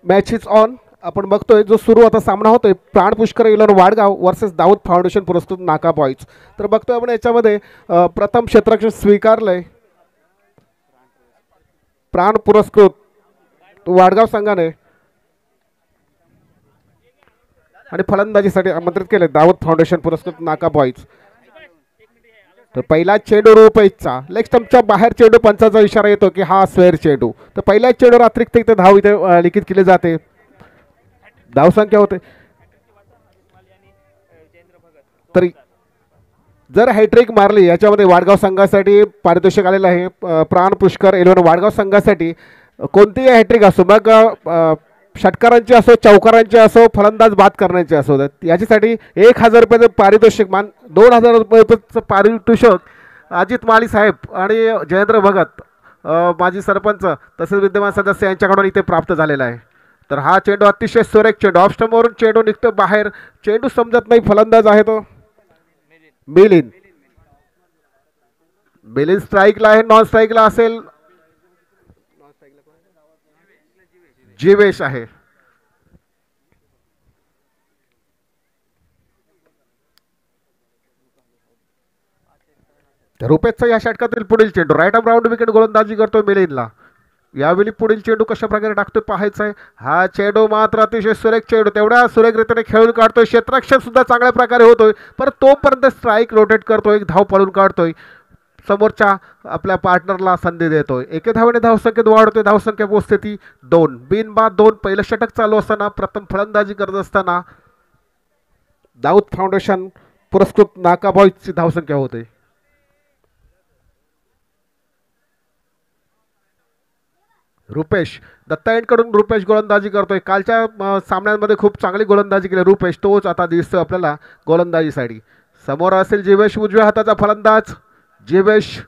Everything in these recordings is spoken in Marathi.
Match is on. आपण बघतोय जो सुरू आता सामना होतोय Pran Pushkar eleven Wadgaon versus Dawood foundation पुरस्कृत नाका बॉईज. तर बघतोय आपण याच्यामध्ये प्रथम क्षेत्ररक्षण स्वीकारलंय प्राण पुरस्कृत वाडगाव संघाने आणि फलंदाजीसाठी आमंत्रित केले दाऊद फाउंडेशन पुरस्कृत नाका बॉईज. तर पहिला चेंडू रुपेशचा लेग स्टंपच्या बाहेर चेंडू पंचाचा इशारा येतो की हा स्वेअर चेंडू. तर पहिल्याच चेंडूवर अतिरिक्त इथे धाव इथे लिखित केली जाते. धावसंख्या होते तर जर हॅट्रिक मारली याच्यामध्ये वाडगाव संघासाठी पारितोषिक आलेलं आहे प्राण पुष्कर इलेव्हन वाडगाव संघासाठी. कोणतीही हॅट्रिक असो मग षटकारांची असो चौकारांची असो फलंदाज बाद करण्याचे असो याच्यासाठी 1,000 रुपयाचं पारितोषिक 2,000 रुपयाचं पारितोषिक अजित माळी साहेब आणि जयेंद्र भगत माजी सरपंच तसेच विद्यमान सदस्य यांच्याकडून इथे प्राप्त झालेला आहे. तर हा चेंडू अतिशय सुरेख चेंडू ऑफ स्टंपवरून चेंडू निघतो बाहेर. चेंडू समजत नाही फलंदाज आहे तो मिलिंद. मिलिंद स्ट्राईकला आहे. नॉन स्ट्राईकला असेल जीवेश आहे. रुपेशचा या षटकातील पुढील चेंडू राईट आर्म राऊंड विकेट गोलंदाजी करतोय मिलिंदला. यावेळी पुढील चेंडू कशा प्रकारे टाकतोय पाहायचं आहे. हा चेंडू मात्र अतिशय सुरेख चेंडू तेवढ्या सुरेखरीतीने खेळून काढतोय. क्षेत्ररक्षण सुद्धा चांगल्या प्रकारे होतोय पण तोपर्यंत स्ट्राईक रोटेट करतोय धाव पळून काढतोय समोरच्या आपल्या पार्टनरला संधी देतोय. एके धावेने धावसंख्येत वाढतोय. धावसंख्या पोहोचते ती 2 बिनबाद 2. पहिलं षटक चालू असताना प्रथम फलंदाजी करत असताना दाऊद फाउंडेशन पुरस्कृत नाका बॉईजची धावसंख्या होते. रुपेश दत्ता यांकडून रुपेश गोलंदाजी करतोय. कालच्या सामन्यांमध्ये खूप चांगली गोलंदाजी केली रुपेश. तोच आता दिसतोय आपल्याला गोलंदाजीसाठी. समोर असेल जीवेश उजव्या हाताचा फलंदाज. जीवेश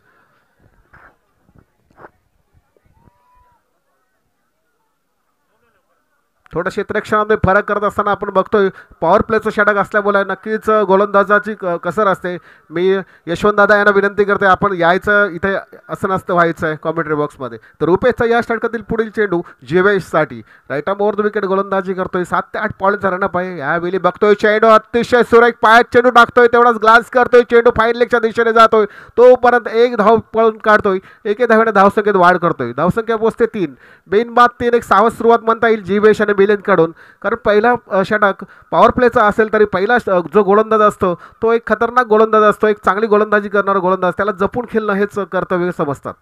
थोडं क्षेत्ररक्षणामध्ये फरक करत असताना आपण बघतोय पॉवर प्लेचं षटक असल्यामुळे नक्कीच गोलंदाजाची कसर असते. मी यशवंत दादा यांना विनंती करते आपण यायचं इथे असं नसतं व्हायचं आहे कॉमेंट्री बॉक्समध्ये. तर रुपेशचा या षटकातील पुढील चेंडू जीवेशसाठी right arm over the wicket गोलंदाजी करतोय. 7 ते 8 पॉईंटचा रनअप आहे. यावेळी बघतोय चेंडू अतिशय सुरेख पायात चेंडू टाकतोय तेवढाच ग्लास करतोय. चेंडू फाईन लेगच्या दिशेने जातोय तोपर्यंत एक धाव पळून काढतोय. एके धावेने धावसंख्येत वाढ करतोय. धावसंख्या पोहोचते 3 बिनबाद 3. एक सावध सुरुवात म्हणता येईल जीवेश आणि कडून कारण पहिला षटक पॉवर प्लेचा असेल तरी पहिला जो गोलंदाज असतो तो एक खतरनाक गोलंदाज असतो. एक चांगली गोलंदाजी करणारा गोलंदाज त्याला जपून खेळणं हेच कर्तव्य समजतात.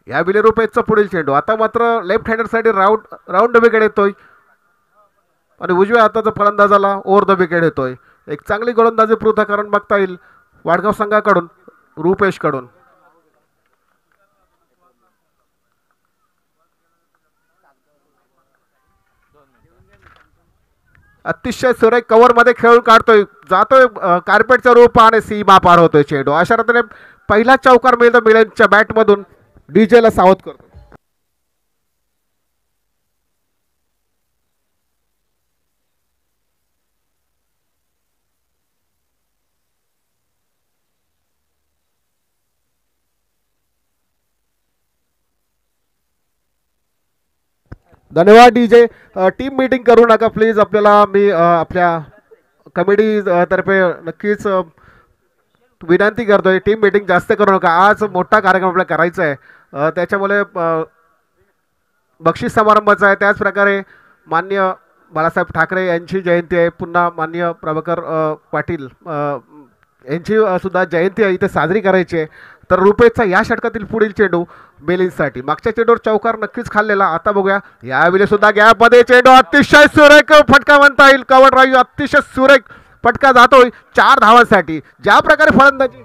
या विले रुपेशचा पुढील चेंडू आता मात्र लेफ्ट हँडर साठी राऊंड विकेट येतोय आणि उजव्या हाताचा फलंदाजाला ओव्हर द विकेट येतोय. एक चांगली गोलंदाजी पृथक्करण बघता येईल वाडगाव संघाकडून रुपेशकडून. अतिशय सुरेख कव्हरमध्ये खेळून काढतोय जातोय कार्पेटच्या रूप आणि सीमा पार होतोय चेंडू. अशा रीतीने पहिला चौकार मिळतो मिलिंदच्या बॅटमधून. डीजेला सावध करतो. धन्यवाद डीजे. टीम मीटिंग करू नका प्लीज. आपल्याला मी आपल्या कमिटी तर्फे नक्कीच विनंती करतोय टीम मीटिंग जास्त करू नका. आज मोठा कार्यक्रम आपल्याला करायचा आहे त्याच्यामुळे बक्षीस समारंभाचा आहे. त्याचप्रकारे मान्य बाळासाहेब ठाकरे यांची जयंती आहे. पुन्हा मान्य प्रभाकर पाटील यांची सुद्धा जयंती आहे इथे साजरी करायची आहे. तर रुपेशचा या षटकातील पुढील चेंडू बेलिंगसाठी. मागच्या चेंडूवर चौकार नक्कीच खाल्लेला. आता बघूया यावेळी सुद्धा गॅपमध्ये चेंडू अतिशय सुरेख फटका म्हणता येईल. कव्हर ड्राईव्ह अतिशय सुरेख फटका जातोय 4 धावांसाठी. ज्या प्रकारे फलंदाजी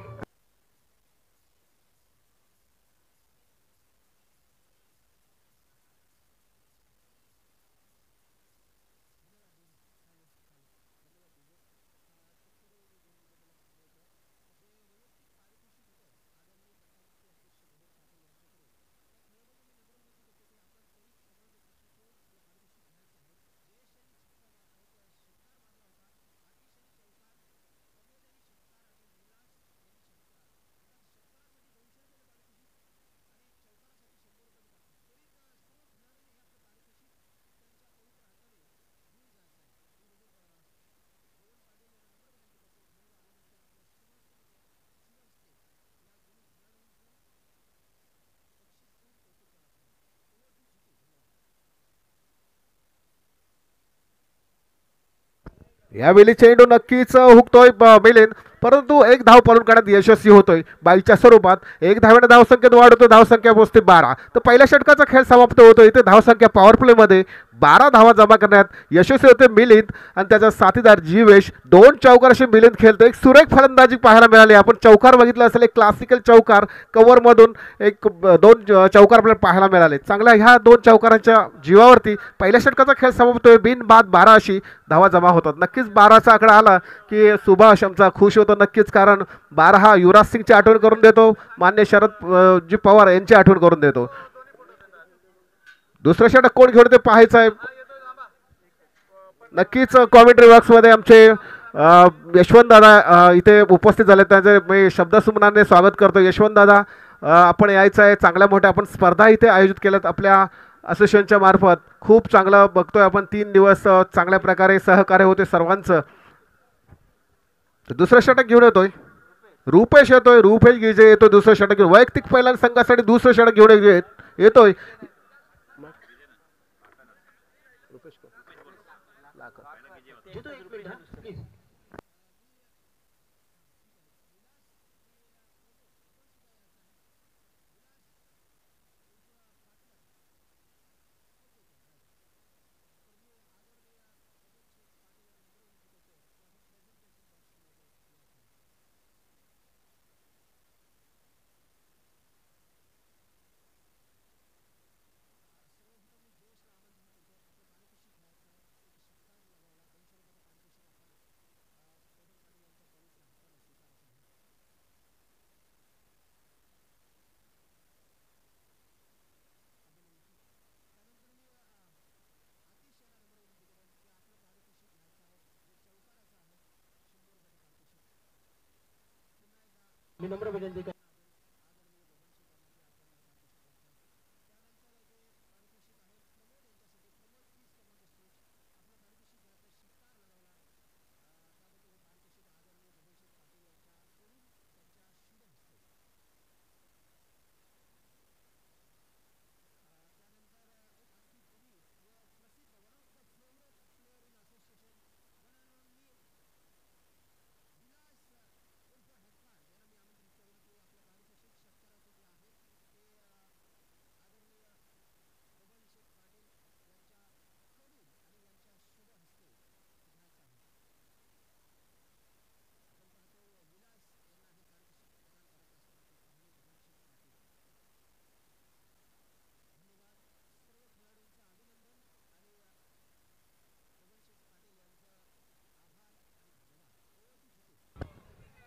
यावेळी चेंडू नक्कीच हुकतोय मिलिंद, परंतु एक धाव पळून काढण्यात यशस्वी होतोय बाईच्या स्वरूपात. एक धावेने धावसंख्येत वाढ होतो, धावसंख्या पोहोचते 12. तर पहिल्या षटकाचा खेळ समाप्त होतो इथे. धावसंख्या पॉवर प्लेमध्ये 12 धावा जमा करण्यात यशस्वी होते मिलिंद आणि त्याचा साथीदार जीवेश. दोन चौकार असे मिलिंद खेळतो. एक सुरेख फलंदाजी पाहायला मिळाली. आपण चौकार बघितलं असेल, एक क्लासिकल चौकार कव्हरमधून एक दोन चौकार आपल्याला पाहायला मिळाले. चांगल्या ह्या दोन चौकारांच्या जीवावरती पहिल्या षटकाचा खेळ समाप्त होतोय. बिन बाद 12 अशी धावा जमा होतात. नक्कीच 12चा आकडा आला की सुभाष आमचा खुश होतो नक्कीच, कारण 12 हा युवराज सिंगची आठवण करून देतो, मान्य शरद जी पवार यांची आठवण करून देतो. दुसरं षटक कोण घेऊन ते पाहायचं आहे. नक्कीच कॉमेंट्री बॉक्समध्ये आमचे यशवंत दादा इथे उपस्थित झाले, त्यांचे मी शब्दसुमनाने स्वागत करतो. यशवंत दादा, आपण यायचं आहे. चांगल्या मोठ्या आपण स्पर्धा इथे आयोजित केल्यात आपल्या असोसिएशनच्या मार्फत. खूप चांगलं बघतोय आपण. 3 दिवस चांगल्या प्रकारे सहकार्य होते सर्वांचं. दुसरं षटक घेऊन येतोय रुपेश, येतोय रुपेश गिजे येतोय दुसरं षटक घेऊन. वैयक्तिक पहिल्या संघासाठी दुसरं षटक घेऊन येतोय.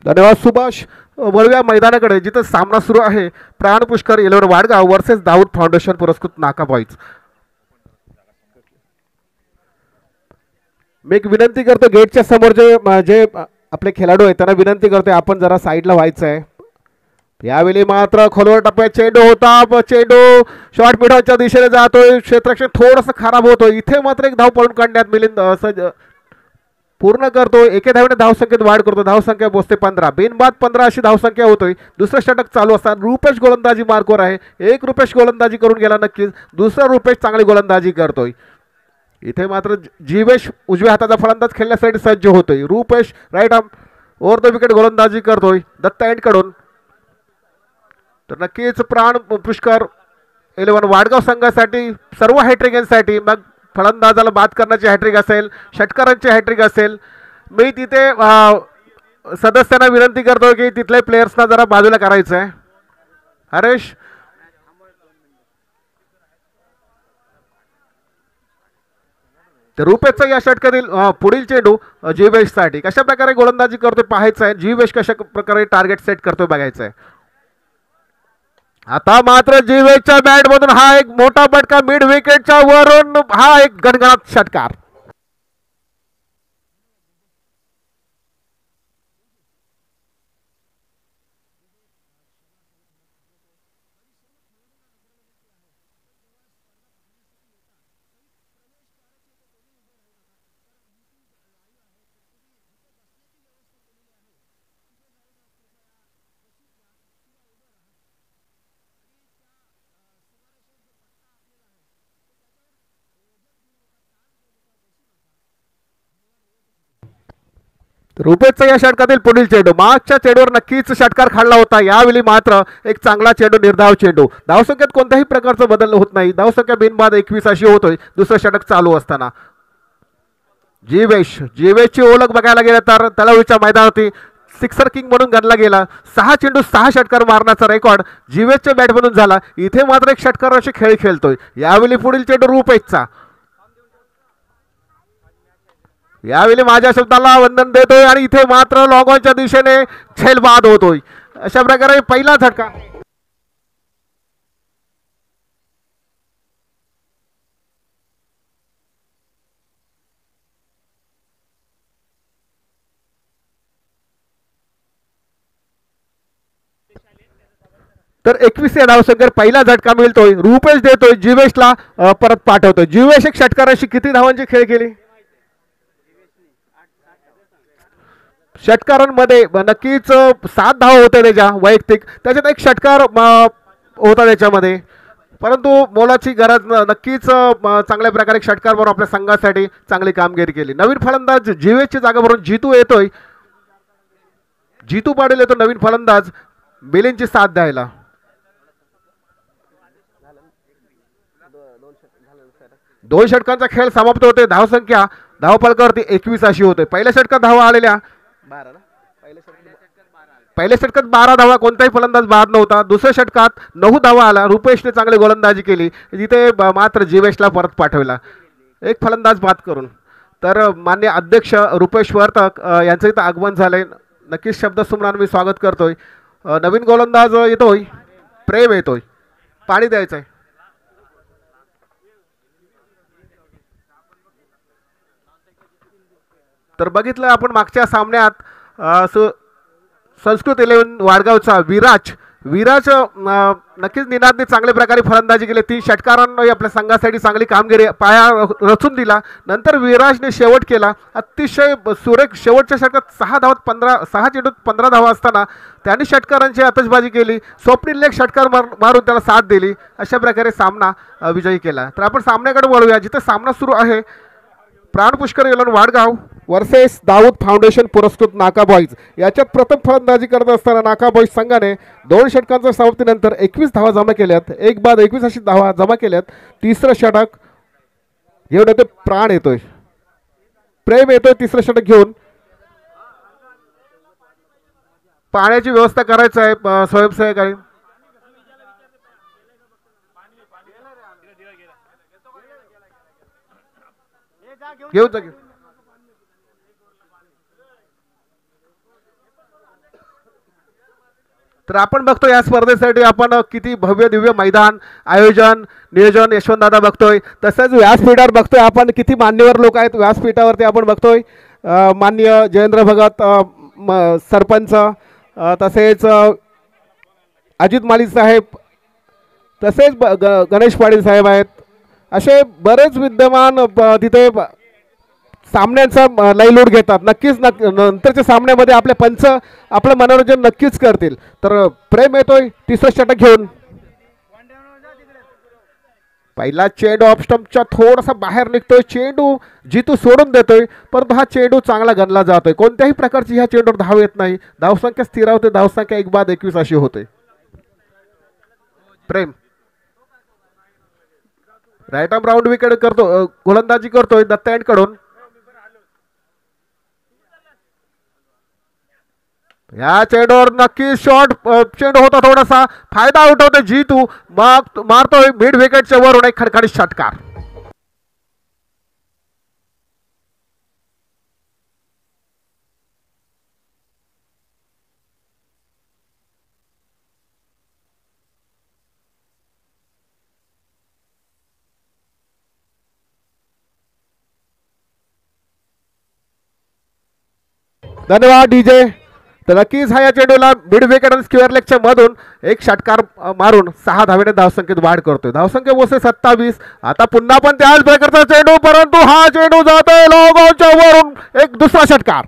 धन्यवाद सुभाष. वळूया मैदानाकडे जिथं सामना सुरू आहे. प्राण पुष्कर 11 वाडगाव वर्सेस दाऊद फाउंडेशन पुरस्कृत नाका बॉईज. मी एक विनंती करतो गेटच्या समोर जे आपले खेळाडू आहेत त्यांना विनंती करतोय आपण जरा साईडला व्हायचं आहे. यावेळी मात्र खोलवर टप्प्यात चेंडू होता. चेंडू शॉर्ट मिडच्या दिशेने जातोय. क्षेत्ररक्षण थोडंसं खराब होतोय. इथे मात्र एक धाव पळून काढण्यात मिलिंद पूर्ण करतो. एके धावेने धावसंख्येत वाढ करतो. धावसंख्या पोहोचते 15. बिनबाद 15 अशी धावसंख्या होतोय. दुसरं षटक चालू असताना रुपेश गोलंदाजी मार्कवर आहे. एक रुपेश गोलंदाजी करून गेला नक्कीच. दुसरा रुपेश चांगली गोलंदाजी करतोय. इथे मात्र जीवेश उजव्या हाताचा फलंदाज खेळण्यासाठी सज्ज होतोय. Rupesh right arm over the wicket गोलंदाजी करतोय दत्ता एंडकडून. तर नक्कीच प्राण पुष्कर 11 वाडगाव संघासाठी सर्व हॅट्रिक यांसाठी, मग फलंदाजाला बाद करण्याची हॅट्रिक असेल, षटकारांची हॅट्रिक असेल. मी तिथे सदस्यांना विनंती करतो की तिथल्या प्लेयर्सना जरा बाजूला करायचं आहे. हरेश, तर रुपेशचा या षटकातील पुढील चेंडू जीवेशसाठी कशा प्रकारे गोलंदाजी करतोय पाहायचं आहे. जीवेश कशा प्रकारे टार्गेट सेट करतोय बघायचं आहे. आता मात्र जीवेशच्या बॅटमधून हा एक मोठा फटका मिड विकेटच्या वरून, हा एक गणगणात षटकार. रुपेशचा या षटकातील पुढील चेंडू मागच्या चेंडूवर नक्कीच षटकार खाल्ला होता. यावेळी मात्र एक चांगला चेंडू, निर्धाव चेंडू. धावसंख्येत कोणत्याही प्रकारचा बदल होत नाही. धावसंख्या बिनबाद 21 अशी होतोय दुसरं षटक चालू असताना. जीवेशची ओळख बघायला गेलं तर तलावीच्या मैदानावरती सिक्सर किंग म्हणून गणला गेला. 6 चेंडू 6 षटकार मारण्याचा रेकॉर्ड जीवेशच्या बॅटमधून झाला. इथे मात्र एक षटकार असे खेळ खेळतोय. यावेळी पुढील चेंडू रुपेशचा. यावेळी माझ्या शब्दाला वंदन देतोय आणि इथे मात्र लॉगॉनच्या दिशेने झेलबाद होतोय. अशा प्रकारे पहिला झटका. तर 21 या धावसंख्येवर पहिला झटका मिळतोय. रुपेश देतोय जीवेशला, परत पाठवतोय. जीवेश एक षटकाराशी किती धावांची खेळ केली षटकारांमध्ये? नक्कीच 7 धावा होते त्याच्या वैयक्तिक. त्याच्यात एक षटकार होता त्याच्यामध्ये, परंतु मोलाची गरज नक्कीच चांगल्या प्रकारे षटकार बरोबर आपल्या संघासाठी चांगली कामगिरी केली. नवीन फलंदाज जीवेशची जागा भरून जीतू येतोय. जीतू पाटील येतो नवीन फलंदाज मिलिंदची साथ द्यायला. दोन षटकांचा खेळ समाप्त होते. धावसंख्या धावफलकावरती 21 अशी होते. पहिल्या षटकात धावा आलेल्या 12 ना. पहिल्या षटकात 12 धावा, कोणताही फलंदाज बाद नव्हता. दुसऱ्या षटकात 9 धावा आला. रुपेशने चांगली गोलंदाजी केली, जिथे मात्र जीवेशला परत पाठवला एक फलंदाज बाद करून. तर मान्य अध्यक्ष रुपेश वर्तक यांचं इथं आगमन झालंय. नक्कीच शब्दसुमरान मी स्वागत करतोय. नवीन गोलंदाज येतोय, प्रेम येतोय. पाणी द्यायचंय. तर बघितलं आपण मागच्या सामन्यात संस्कृत 11 वाडगावचा विराज नक्कीच निनादने चांगल्या प्रकारे फलंदाजी केली. 3 षटकारांनी आपल्या संघासाठी चांगली कामगिरी पाया रचून दिला. नंतर विराजने शेवट केला अतिशय सुरेख. शेवटच्या षटकात 6 चेंडूत 15 धावा असताना त्यांनी षटकारांची आतषबाजी केली. स्वप्नीलने एक षटकार मारून त्याला साथ दिली. अशा प्रकारे सामना विजयी केला. तर आपण सामन्याकडे वळूया, जिथे सामना सुरू आहे. प्राण पुष्कर 11 वाडगाव वर्सेस दाऊद फाउंडेशन पुरस्कृत नाका बॉईज. याच्यात प्रथम फलंदाजी करत असताना नाका बॉईज संघाने 2 षटकांच्या समाप्तीनंतर 21 धावा जमा केल्यात. एक बाद 21 अशी धावा जमा केल्यात. तिसरं षटक घेऊन येतोय प्राण, येतोय प्रेम, येतोय तिसरं षटक घेऊन. पाण्याची व्यवस्था करायचं आहे स्वयंसेवकांनी. घेऊन जा. तर आपण बघतोय या स्पर्धेसाठी आपण किती भव्य दिव्य मैदान, आयोजन, नियोजन यशवंतदादा बघतोय. तसंच व्यासपीठावर बघतोय आपण किती मान्यवर लोक आहेत व्यासपीठावरती. आपण बघतोय मान्य जयेंद्र भगत सरपंच, तसेच अजित माली साहेब, तसेच गणेश पाटील साहेब आहेत. असे बरेच विद्यमान तिथे सामन्यांचा लयलूट घेतात. नक्कीच नंतरच्या सामन्यामध्ये आपले पंच आपलं मनोरंजन नक्कीच करतील. तर प्रेम येतोय तिसरं षटक घेऊन. पहिला चेंडू ऑफ स्टंपच्या थोडासा बाहेर निघतोय. चेंडू जितू सोडून देतोय, परंतु हा चेंडू चांगला गणला जातोय. कोणत्याही प्रकारची ह्या चेंडूवर धाव येत नाही. धावसंख्या स्थिर होते. धावसंख्या 1 बाद 21 अशी होते. प्रेम राईट आर्म राऊंड विकेट करतो, गोलंदाजी करतोय दत्ता एंडकडून. या चेंडूवर नक्की शॉर्ट चेंडू होता, थोडासा फायदा उठवतोय जीतू. मग मारतोय मिड विकेटच्या वरून एक खडखडीत षटकार. धन्यवाद डीजे. तर नक्कीच हा या चेंडूला मिड विकेट आणि स्क्वेअर लेगच्या मधून एक षटकार मारून 6 धावेने धावसंख्येत वाढ करतोय. धावसंख्या मोसे 27. आता पुन्हा पण त्याच प्रकारचा चेंडू, परंतु हा चेंडू जातोय लॉगॉनच्या वरून एक दुसरा षटकार.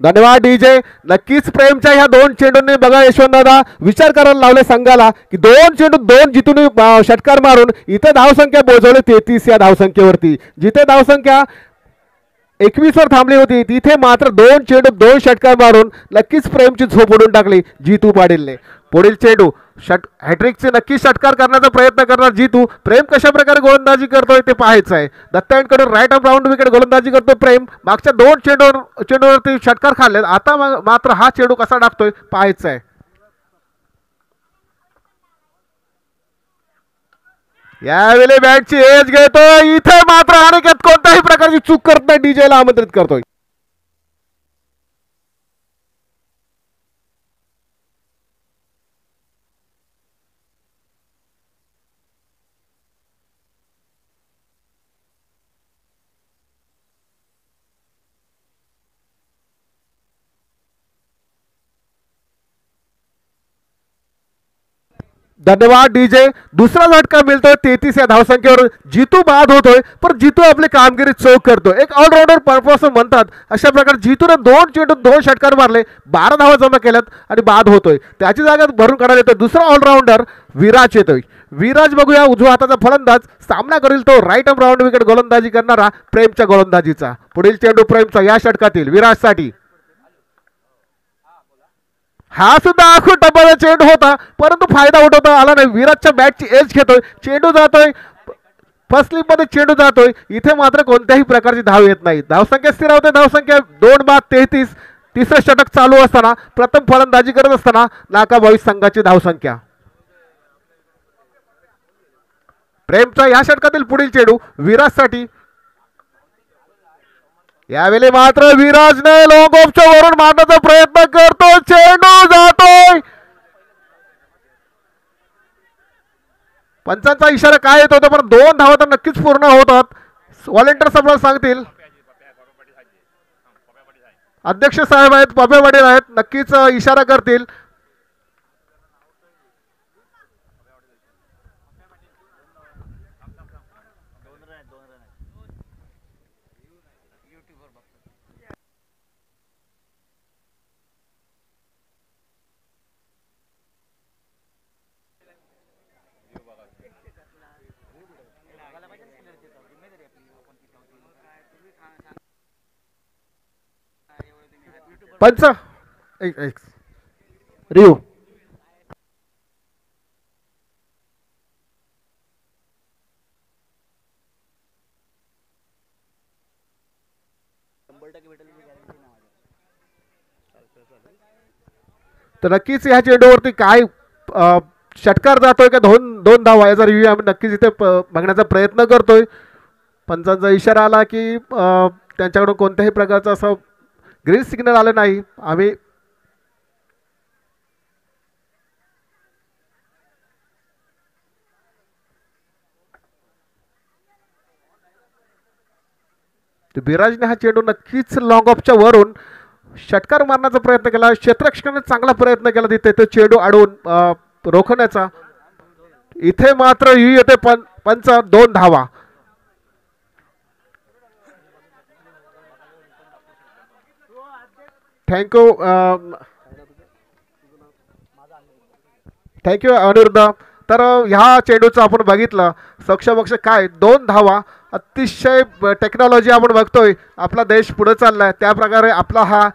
धन्यवाद डीजे. नक्कीच प्रेमच्या ह्या दोन चेंडूंनी बघा यशवंतदादा विचार करायला लावले संघाला की दोन चेंडू दोन जिथून षटकार मारून इथे धावसंख्या पोहोचवली 33 या धावसंख्येवरती. जिथे धावसंख्या 21 वर थांबली होती तिथे मात्र दोन चेंडू दोन षटकार मारून नक्कीच प्रेमची झोप उडून टाकली जितू पाटीलने. पुढील चेंडू हॅट्रिकचे नक्की षटकार करण्याचा प्रयत्न करणार जितू. प्रेम कशा प्रकारे गोलंदाजी करतोय ते पाहायचं आहे. दत्तांकडून राईट ऑफ राऊंड विकेट गोलंदाजी करतोय प्रेम. मागच्या दोन चेंडूवरती षटकार खाल्ले, आता मात्र हा चेंडू कसा टाकतोय पाहायचं आहे. यावेळी बॅटची एज घेतोय. इथे मात्र अनिकेत कोणत्याही प्रकारची चूक करत नाही, डीजेला आमंत्रित करतोय. धन्यवाद डीजे. दुसरा झटका मिळतोय 33 या धावसंख्येवर. जितू बाद होतोय पण जितू आपली कामगिरी चोख करतोय. एक ऑलराऊंडर परफॉर्मन्स म्हणतात अशा प्रकारे जितूने दोन चेंडू दोन षटकार मारले, 12 धावा जमा केल्यात आणि बाद होतोय. त्याची जागा भरून काढायला येतोय दुसरा ऑलराऊंडर विराज येतोय. विराज बघूया उजव्या हाताचा फलंदाज सामना करील तो राईट ऑफ राऊंड विकेट गोलंदाजी करणारा प्रेमच्या गोलंदाजीचा. पुढील चेंडू प्रेमचा या षटकातील विराजसाठी. हा सुद्धा आखून टप्प्याचा चेंडू होता परंतु फायदा उठवता आला नाही. विराजच्या बॅटची एज घेतोय, चेंडू जातोय फर्स्ट स्लिप मध्ये, चेंडू जातोय. इथे मात्र कोणत्याही प्रकारची धाव येत नाही. धावसंख्या स्थिर होते. धावसंख्या 2-33. तिसरं षटक चालू असताना प्रथम फलंदाजी करत असताना नाकाबाई संघाची धावसंख्या. प्रेमचा या षटकातील पुढील चेंडू विराजसाठी. यावेळी मात्र विराजने लॉंग ऑफच्या वरून मारण्याचा प्रयत्न करतो, चेंडू जातोय. पंचांचा इशारा काय येत होता पण 2 धावा तर नक्कीच पूर्ण होतात. व्हॉलेंटियर्स आपल्याला सांगतील. अध्यक्ष साहेब आहेत, पप्या वडील आहेत, नक्कीच इशारा करतील. पंच रिव्यू. तर नक्कीच ह्या चेंडूवरती काय षटकार जातोय का दोन धावा याचा रिव्ह्यू आम्ही नक्कीच इथे बघण्याचा प्रयत्न करतोय. पंचांचा इशारा आला की त्यांच्याकडून कोणत्याही प्रकारचं असं ग्रीन सिग्नल आलं नाही. आम्ही बिराजने हा चेंडू नक्कीच लॉंग ऑफच्या वरून षटकार मारण्याचा प्रयत्न केला. क्षेत्ररक्षकाने चांगला प्रयत्न केला तिथे तो चेंडू अडवून रोखण्याचा. इथे मात्र ही येते पंच 2 धावा. थँक्यू अनिरुद्ध. तर ह्या चेंडूचं आपण बघितलं सक्षमक्ष काय 2 धावा. अतिशय टेक्नॉलॉजी आपण बघतोय आपला देश पुढे चाललाय त्या प्रकारे आपला हा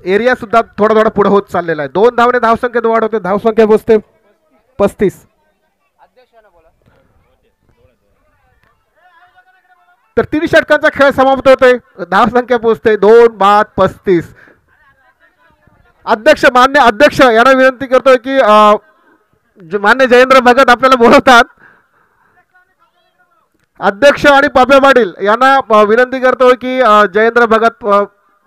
एरिया सुद्धा थोडा पुढे होत चाललेला आहे. 2 धावने धावसंख्येत वाढ होते. धावसंख्या पोचते 35. तर 3 षटकांचा खेळ समाप्त होतोय. धावसंख्या पोचते 2-35. अध्यक्ष मान्य अध्यक्ष यांना विनंती करतोय की मान्य जयेंद्र भगत आपल्याला बोलवतात. अध्यक्ष आणि पाप्या पाटील यांना विनंती करतोय की जयेंद्र भगत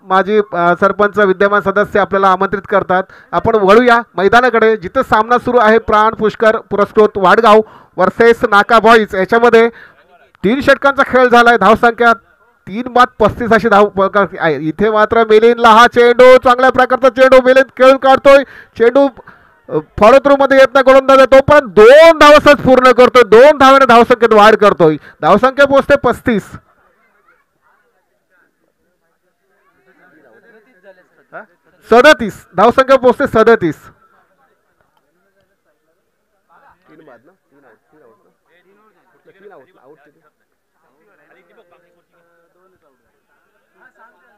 माजी सरपंच विद्यमान सदस्य आपल्याला आमंत्रित करतात. आपण वळूया मैदानाकडे जिथे सामना सुरू आहे. प्राण पुष्कर पुरस्कृत वाडगाव वर्सेस नाका बॉईज. याच्यामध्ये 3 षटकांचा खेळ झालाय. धावसंख्या 3-35 अशी धाव आहे. इथे मात्र मिलिंदला हा चेंडू चांगल्या प्रकारचा चेंडू मिलिंद खेळून काढतोय. चेंडू फॉलो थ्रू मध्ये येत नाही गोलंदाज तो पण 2 धावासच पूर्ण करतोय. 2 धावाने धावसंख्येत वाढ करतोय. धावसंख्या पोहोचते 35. 37 धावसंख्या पोहोचते 37.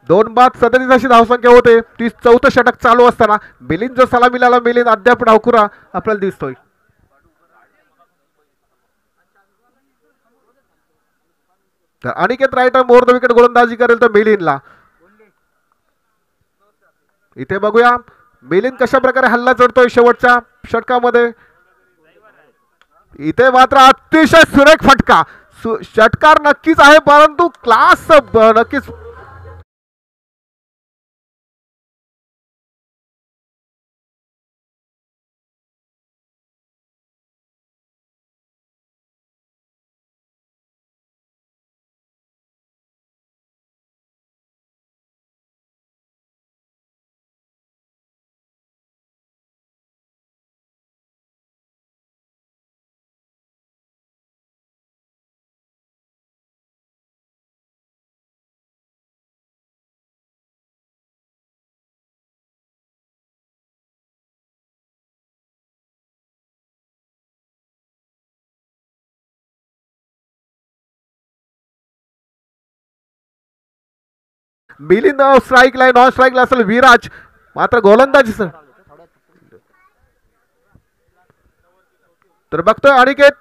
दोन बाद 37 अशी धावसंख्या होते. ती चौथं षटक चालू असताना मिलिंद जो सलामीला मिलिंद अद्याप डावखुरा आपल्याला दिसतोय. तर Aniket right more the wicket गोलंदाजी करेल तर मिलिंदला. इथे बघूया मिलिंद कशा प्रकारे हल्ला चढतोय शेवटच्या षटकामध्ये. इथे मात्र अतिशय सुरेख फटका. षटकार नक्कीच आहे परंतु क्लास नक्कीच. मिलिंद स्ट्राईकला नॉन स्ट्राईकला असेल विराज मात्र गोलंदाजी सर. तर बघतोय अनिकेत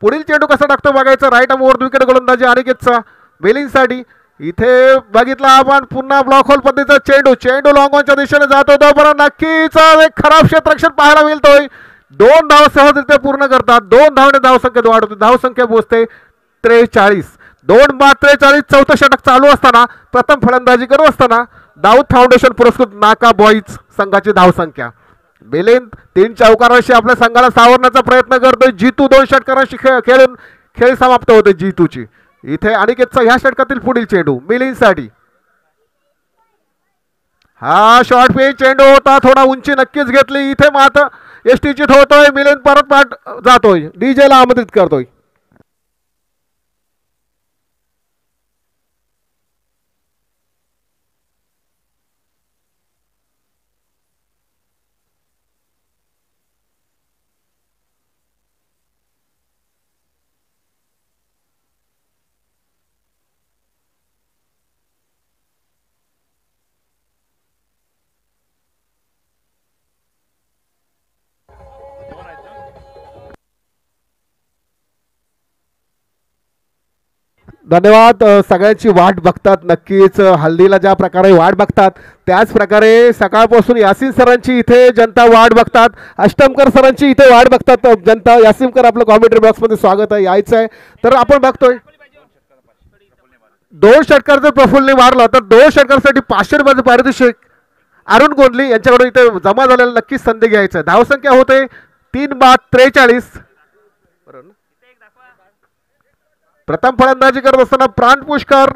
पुढील चेंडू कसा टाकतो बघायचं. राईट आर्म ओव्हर विकेट गोलंदाजी अनिकेतचा मिलिंदसाठी. इथे बघितला आपण पुन्हा ब्लॉक होल पद्धतीचा चेंडू. चेंडू लॉंग ऑनच्या दिशेने जातो तोपर्यंत नक्कीच एक खराब क्षेत्ररक्षण पाहायला मिळतोय. 2 धाव सहजरित्या पूर्ण करतात. 2 धावने धावसंख्येत वाढ होते. धावसंख्या पोहोचते 43. 2 बाद 43. चौथं षटक चालू असताना प्रथम फलंदाजी करत असताना दाऊद फाउंडेशन पुरस्कृत नाका बॉईज संघाची धावसंख्या. मिलिंद 3 चौकारांशी आपल्या संघाला सावरण्याचा प्रयत्न करतोय. जीतू 2 षटकारांशी खेळून खेळ समाप्त होते जीतूची. इथे अनिकेतचा ह्या षटकातील पुढील चेंडू मिलिंदसाठी. हा शॉर्ट पिच चेंडू होता. थोडा उंची नक्कीच घेतली. इथे मात्र एसटीचित होतोय. मिलिंद परत पाठ जातोय. डीजेला आमंत्रित करतोय. धन्यवाद. सगळ्यांची वाट बघतात नक्कीच. हल्दीला ज्या प्रकारे वाट बघतात त्याच प्रकारे सकाळपासून यासिन सरांची इथे जनता वाट बघतात. अष्टमकर सरांची इथे वाट बघतात जनता. यासिमकर आपलं कॉमेंट्री बॉक्समध्ये स्वागत आहे. यायचं आहे. तर आपण बघतोय 2 षटकार जर प्रफुल्लने मारला तर 2 षटकासाठी 500 रुपयाचं पारितोषिक अरुण गोंधली यांच्याकडून इथे जमा झालेला नक्कीच संधी घ्यायचा. धावसंख्या होते 3 बाद 43. प्रथम फलंदाजी करत असताना प्राण पुष्कर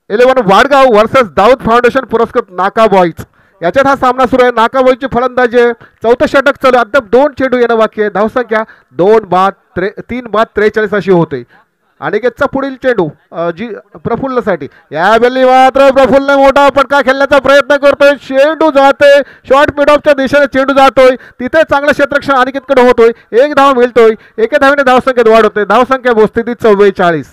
11 वाडगाव वर्सेस दाऊद फाउंडेशन पुरस्कृत नाका बॉईज याच्यात हा सामना सुरू आहे. नाका बॉईजची फलंदाजी आहे. चौथं षटक चालू. अद्याप 2 चेंडू येणं बाकी आहे. धावसंख्या 3 बाद 43 अशी होते. अनिकेतचा पुढील चेंडू जी प्रफुल्लसाठी. यावेळी मात्र प्रफुल्ल मोठा फटका खेळण्याचा प्रयत्न करतोय. चेंडू जाते शॉर्ट मिड ऑफच्या दिशेने चेंडू जातोय. तिथे चांगलं क्षेत्ररक्षण अनिकेतकडे होतोय. 1 धाव मिळतोय. एका धावेने धावसंख्येत वाढ होते. धावसंख्या पोहोचते ती 44.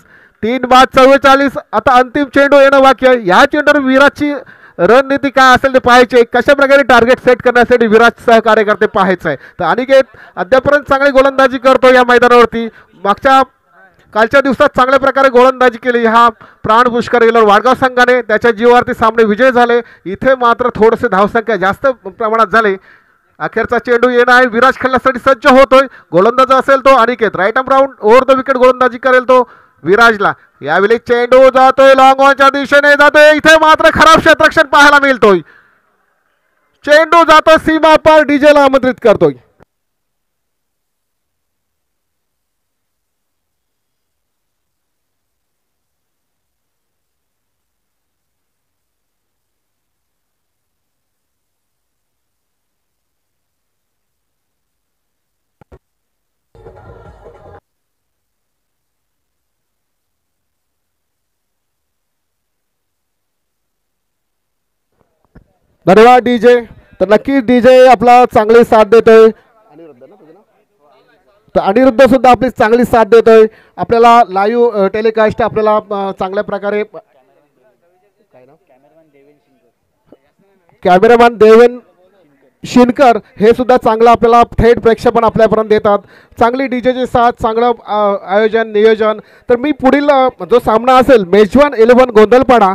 3 बाद 44. आता अंतिम चेंडू येणं बाकी आहे. या चेंडूवर विराटची रणनीती काय असेल ते पाहायचे. कशा प्रकारे टार्गेट सेट करण्यासाठी विराट सहकार्य करते पाहायचं आहे. तर अनिकेत अद्यापर्यंत चांगली गोलंदाजी करतो या मैदानावरती. मागच्या कालच्या दिवसात चांगल्या प्रकारे गोलंदाजी केली हा प्राण पुष्कर गेल्यावर वाडगाव संघाने. त्याच्या जीवावरती सामने विजय झाले. इथे मात्र थोडेसे धावसंख्या जास्त प्रमाणात झाले. अखेरचा चेंडू येणार आहे. विराज खेळण्यासाठी सज्ज होतोय. गोलंदाज असेल तो Aniket. Right arm round over the wicket गोलंदाजी करेल तो विराजला. यावेळी चेंडू जातोय लॉंग ऑनच्या दिशेने जातोय. इथे मात्र खराब क्षेत्ररक्षण पाहायला मिळतोय. चेंडू जातोय सीमा पार. डीजेला आमंत्रित करतोय. धन्यवाद डीजे. तर नक्की डीजे आपला चांगली साथ देतोय. तर अनिरुद्ध सुद्धा आपली चांगली साथ देतोय. आपल्याला लाईव्ह टेलिकास्ट आपल्याला चांगल्या प्रकारे कॅमेरामॅन देवेन शिनकर हे सुद्धा चांगलं आपल्याला थेट प्रेक्षेपण आपल्यापर्यंत देतात. चांगली डीजेची साथ, चांगलं आयोजन नियोजन. तर मी पुढील जो सामना असेल मेजवान 11 गोंधळपाडा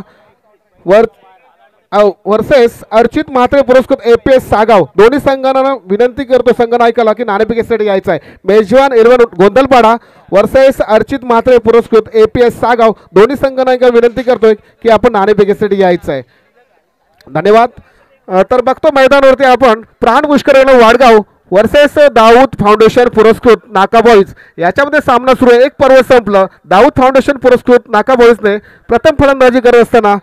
वर्सेस अर्चित म्हात्रे पुरस्कृत APS सागाव, दोन्ही संघांना विनंती करतो संघनायकाला की नाणेफेकीसाठी यायचं आहे. मेजवान 11 गोंधळपाडा वर्सेस अर्चित म्हात्रे पुरस्कृत APS सागाव, दोन्ही संघनायका विनंती करतोय की आपण नाणेफेकीसाठी यायचं आहे. धन्यवाद. तर बघतो मैदानावरती आपण प्राण पुष्कर वाडगाव वर्सेस दाऊद फाउंडेशन पुरस्कृत नाका बॉईज याच्यामध्ये सामना सुरू आहे. एक पर्व संपलं. दाऊद फाउंडेशन पुरस्कृत नाका बॉईजने प्रथम फलंदाजी करत असताना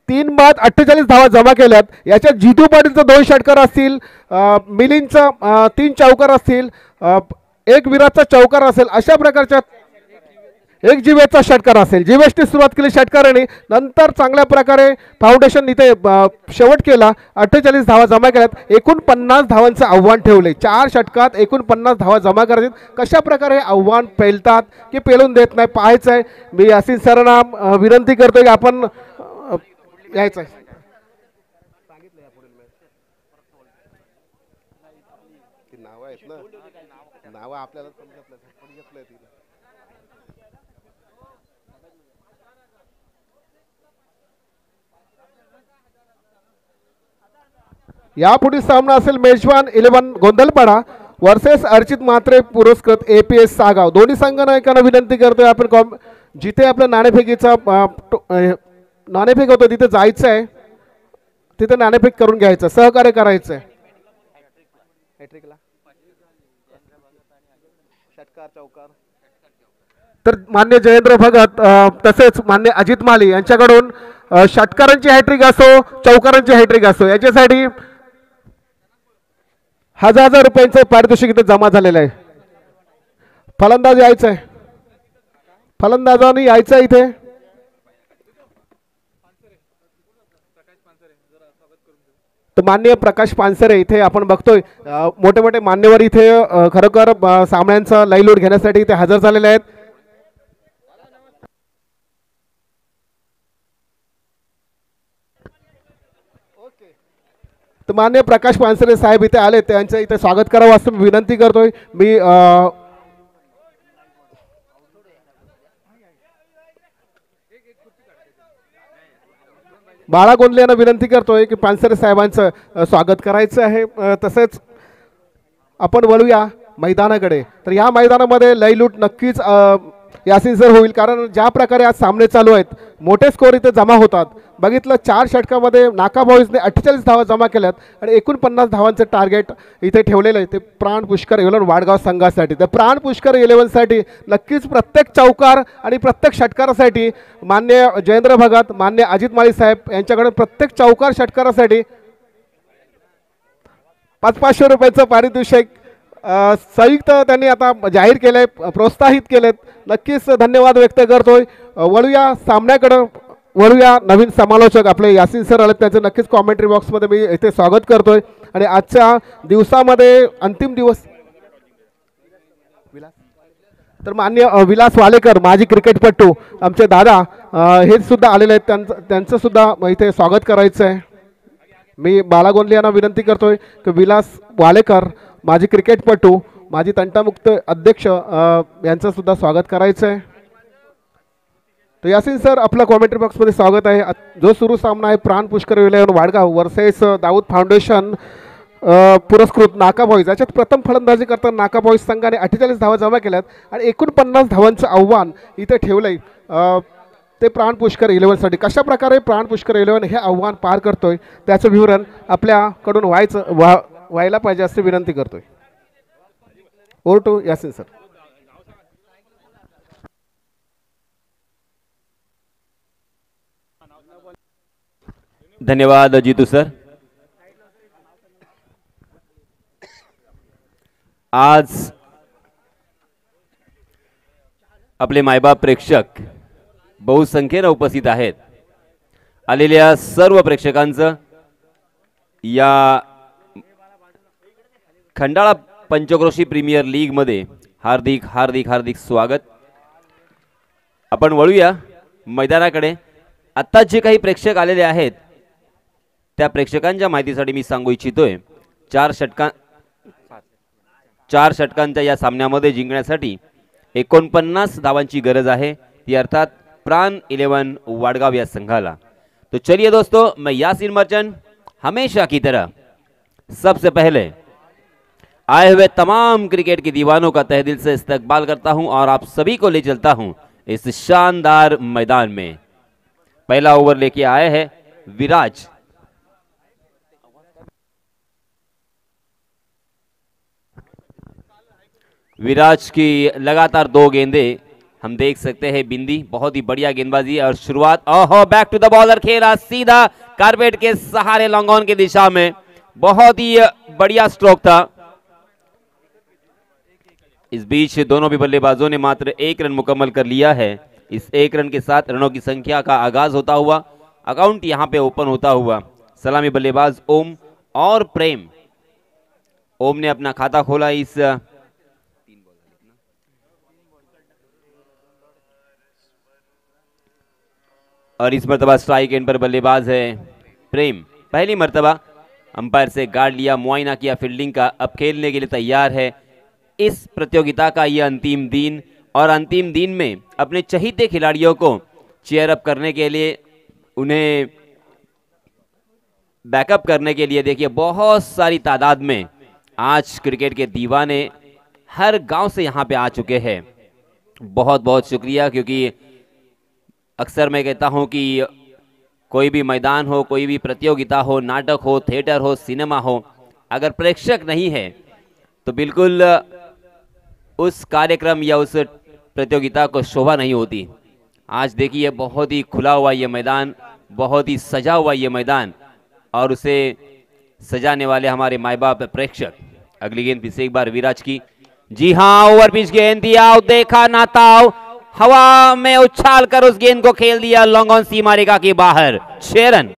3 बाद 48 धावा जमा केल्यात. याच्यात जितू पाटीलचं 2 षटकार असतील, मिलिंदचं 3 चौकार असतील, एक विराटचा चौकार असेल, अशा प्रकारच्या एक जीवेचा षटकार असेल. जीवेशने सुरुवात केली षटकाराने, नंतर चांगल्या प्रकारे फाउंडेशन इथे शेवट केला. 48 धावा जमा केल्यात. एकूण 50 धावांचं आव्हान ठेवले. 4 षटकात एकूण 50 धावा जमा करायचे. कशा प्रकारे आव्हान पेलतात की पेलून देत नाही पाहायचं आहे. मी यासीन सरांना विनंती करतोय की आपण यायचं आहे. नावं आहेत ना, नावं आपल्याला यापुढील सामना असेल मेजवान 11 गोंधळपाडा वर्सेस अर्चित म्हात्रे पुरस्कृत APS सागाव, दोन्ही संघनायकांना विनंती करतोय आपण जिथे आपलं नाणेफेकीचा नाणेफेक होतं तिथे जायचं आहे, तिथे नाणेफेक करून घ्यायचं, सहकार्य करायचं आहे. तर मान्य जयेंद्र भगत तसेच मान्य अजित माली यांच्याकडून षटकारांची हॅट्रिक असो चौकारांची हॅट्रिक असो याच्यासाठी 1000 रुपयांचं पारितोषिक इथे जमा झालेलं आहे. फलंदाज यायचं आहे, फलंदाजाने यायचं इथे. तर मान्य प्रकाश पानसरे इथे आपण बघतोय मोठे मोठे मान्यवर इथे खरोखर सामन्यांचा लाईव्ह लोड घेण्यासाठी इथे हजर झालेले आहेत. तर मान्य प्रकाश पानसरे साहेब इथे आले, त्यांचं इथे स्वागत करावं असं विनंती करतोय मी. बाळा गोंदले यांना विनंती करतोय की पानसरे साहेबांचं स्वागत करायचं आहे. तसेच आपण वळूया मैदानाकडे. तर या मैदानामध्ये लयलूट नक्कीच यासीन सर होईल, कारण ज्या प्रकारे आज सामने चालू आहेत मोठे स्कोर इथे जमा होतात. बघितलं 4 षटकामध्ये नाका बॉईजने 48 धावा जमा केल्यात आणि एकूण 50 धावांचं टार्गेट इथे ठेवलेलं आहे ते प्राण पुष्कर 11 वाडगाव संघासाठी. तर प्राण पुष्कर 11साठी नक्कीच प्रत्येक चौकार आणि प्रत्येक षटकारासाठी मान्य जयेंद्र भगत मान्य अजित माळी साहेब यांच्याकडे प्रत्येक चौकार षटकारासाठी 500 रुपयाचं पारितोषिक संयुक्त त्यांनी आता जाहीर केलंय, प्रोत्साहित केलेत. नक्कीच धन्यवाद व्यक्त करतोय. वळूया सामन्याकडं, वळूया. नवीन समालोचक आपले यासीन सर आले, त्यांचं नक्कीच कॉमेंट्री बॉक्समध्ये मी इथे स्वागत करतोय. आणि आजच्या दिवसामध्ये अंतिम दिवस तर मान्य विलास वालेकर माजी क्रिकेटपटू आमचे दादा हे सुद्धा आलेले आहेत, त्यांचं सुद्धा इथे स्वागत करायचं आहे. मी बाळा गोंदले यांना विनंती करतोय की विलास वालेकर माजी क्रिकेटपटू माजी तंटामुक्त अध्यक्ष यांचं सुद्धा स्वागत करायचं आहे. तर यासीन सर आपलं कॉमेंट्री बॉक्समध्ये स्वागत आहे. जो सुरू सामना आहे प्राण पुष्कर 11 वाडगाव वर्सेस दाऊद फाउंडेशन पुरस्कृत नाका बॉईज, याच्यात प्रथम फलंदाजी करताना नाका बॉईज संघाने 48 धावा जमा केल्यात आणि एकूण 50 धावांचं आव्हान इथे ठेवलंय ते प्राण पुष्कर 11साठी. कशा प्रकारे प्राण पुष्कर 11 हे आव्हान पार करतोय त्याचं विवरण आपल्याकडून व्हायला पाहिजे असे विनंती करतोय. Over to Yasin sir. धन्यवाद जितू सर. आज आपले मायबाप प्रेक्षक बहुसंख्येने उपस्थित आहेत आलेल्या सर्व प्रेक्षकांचं या खंडाळा पंचक्रोशी प्रीमियर लीग मध्ये हार्दिक हार्दिक हार्दिक स्वागत. आपण वळूया मैदानाकडे. आता जे काही प्रेक्षक आलेले आहेत त्या प्रेक्षकांच्या माहितीसाठी मी सांगू इच्छितोय, चार षटकांच्या या सामन्यामध्ये जिंकण्यासाठी 49 धावांची गरज आहे, ती अर्थात प्राण 11 वाडगाव या संघाला. तो चलिए दोस्तों, मैं यासीन मर्चेंट हमेशा की तरह सबसे पहले आए हुए तमाम क्रिकेट के दीवानों का तहे दिल से इस्तकबाल करता हूं और आप सभी को ले चलता हूं इस शानदार मैदान में. पहला ओवर लेके आए हैं विराज. विराज की लगातार 2 गेंदे हम देख सकते हैं. बिंदी बहुत ही बढ़िया गेंदबाजी और शुरुआत. ओहो, बैक टू द बॉलर, खेला सीधा carpet K Sahare long on की दिशा में. बहुत ही बढ़िया स्ट्रोक था. इस बीच दोनों भी बल्लेबाजों ने मात्र 1 रन मुकम्मल कर लिया है. इस 1 रन के साथ रनों की संख्या का आगाज होता हुआ, अकाउंट यहां पे ओपन होता हुआ सलामी बल्लेबाज ओम और प्रेम. ओम ने अपना खाता खोला. इस मर्तबा स्ट्राइक एंड पर बल्लेबाज है प्रेम. पहली मर्तबा अंपायर से गार्ड लिया, मुआयना किया फील्डिंग का, अब खेलने के लिए तैयार है. इस प्रतियोगिता का यह अंतिम दिन, और अंतिम दिन में अपने चहीते खिलाड़ियों को चेयर अप करने के लिए, उन्हें बैकअप करने के लिए देखिए बहुत सारी तादाद में आज क्रिकेट के दीवाने हर गांव से यहां पे आ चुके हैं. बहुत बहुत शुक्रिया, क्योंकि अक्सर मैं कहता हूं कि कोई भी मैदान हो, कोई भी प्रतियोगिता हो, नाटक हो, थिएटर हो, सिनेमा हो, अगर प्रेक्षक नहीं है तो बिल्कुल उस कार्यक्रम या उस प्रतियोगिता को शोभा नहीं होती. आज देखिए बहुत ही खुला हुआ ये मैदान, बहुत ही सजा हुआ ये मैदान, और उसे सजाने वाले हमारे माई बाप प्रेक्षक. अगली गेंद फिर से एक बार विराज की. जी हां, ओवर पिच गेंद दिया, देखा ना ताव, हवा में उछाल कर उस गेंद को खेल दिया लॉन्ग ऑन सीमा रेखा के बाहर. 6 रन.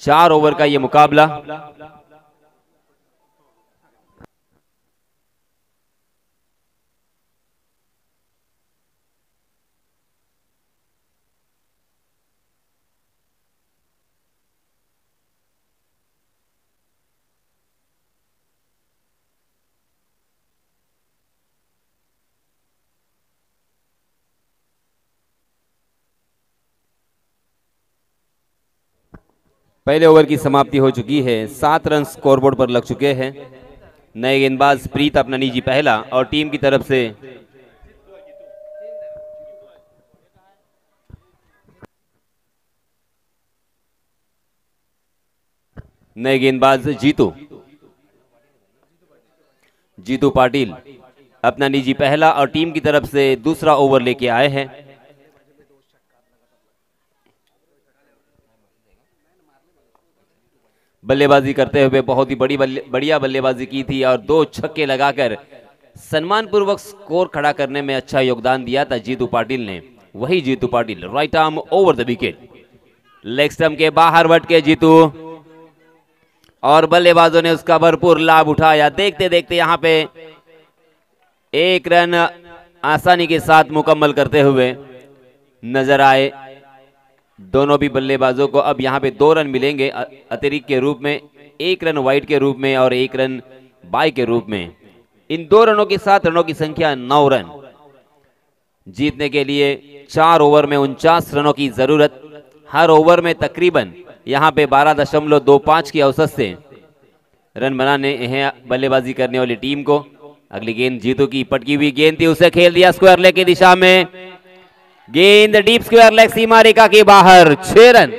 चार ओवर का ये मुकाबला. पहले ओवर की समाप्ति हो चुकी है. 7 रन स्कोरबोर्ड पर लग चुके हैं. नए गेंदबाज प्रीत अपना निजी पहला, और टीम की तरफ से नए गेंदबाज जीतू पाटिल अपना निजी पहला और टीम की तरफ से दूसरा ओवर लेके आए हैं. बल्लेबाजी करते हुए बहुत ही बढ़िया बल्लेबाजी की थी और 2 छक्के लगाकर सम्मानपूर्वक स्कोर खड़ा करने में अच्छा योगदान दिया था जीतू पाटिल ने. वही Jitu Patil right arm over the wicket, leg stump के बाहर वट के जीतू, और बल्लेबाजों ने उसका भरपूर लाभ उठाया. देखते देखते यहां पे 1 रन आसानी के साथ मुकम्मल करते हुए नजर आए. दोनों भी बल्लेबाजों को अब यहां पे 2 रन मिलेंगे अतिरिक्त के रूप में, 1 रन वाइड के रूप में और 1 रन बाई के रूप में। इन 2 रनों के साथ रनों की संख्या 9 रन। जीतने के लिए 4 ओवर में 49 रनों की जरूरत। हर ओवर में तकरीबन यहां पे 12.25 की औसत से रन बनाने हैं बल्लेबाजी करने वाली टीम को। अगली गेंद जीतू की पटकी हुई गेंद थी, उसे खेल दिया स्क्वायर लेग की दिशा में। गेंद डीप स्क्वायर लेग सीमा रेखा के बाहर, 6 रन।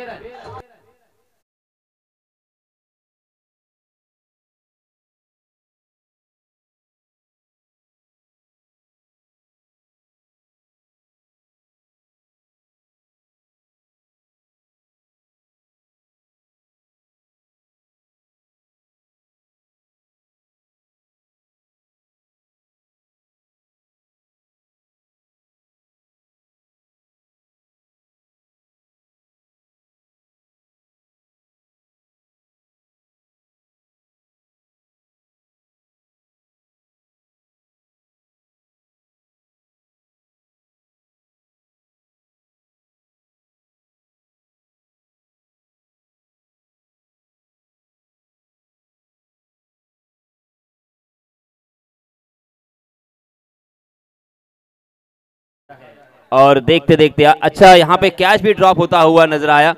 और देखते देखते अच्छा यहां पे कैच भी ड्रॉप होता हुआ नजर आया।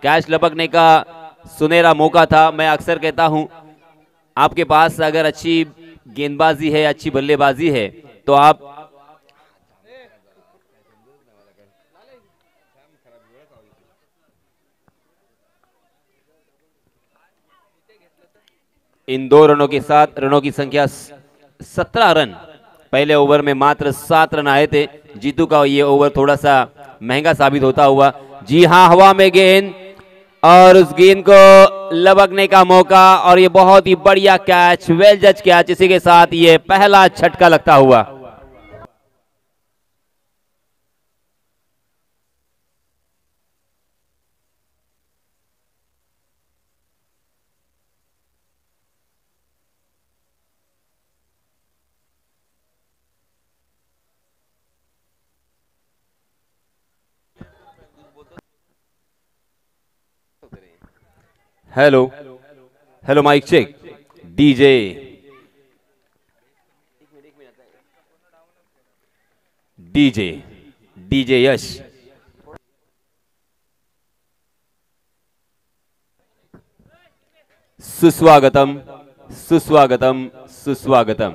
कैच लपकने का सुनहरा मौका था। मैं अक्सर कहता हूं आपके पास अगर अच्छी गेंदबाजी है, अच्छी बल्लेबाजी है, तो आप इन 2 रनों के साथ रनों की संख्या 17 रन। पहले ओवर में मात्र 7 रन आए थे। जीतू का ये ओवर थोड़ा सा महंगा साबित होता हुआ। जी हां, हवा में गेंद और उस गेंद को लपकने का मौका, और ये बहुत ही बढ़िया कैच, वेल जज कैच। इसी के साथ ये पहला झटका लगता हुआ। Hello hello, mike check. DJ DJ DJ Yash, सुस्वागतम सुस्वागतम सुस्वागतम।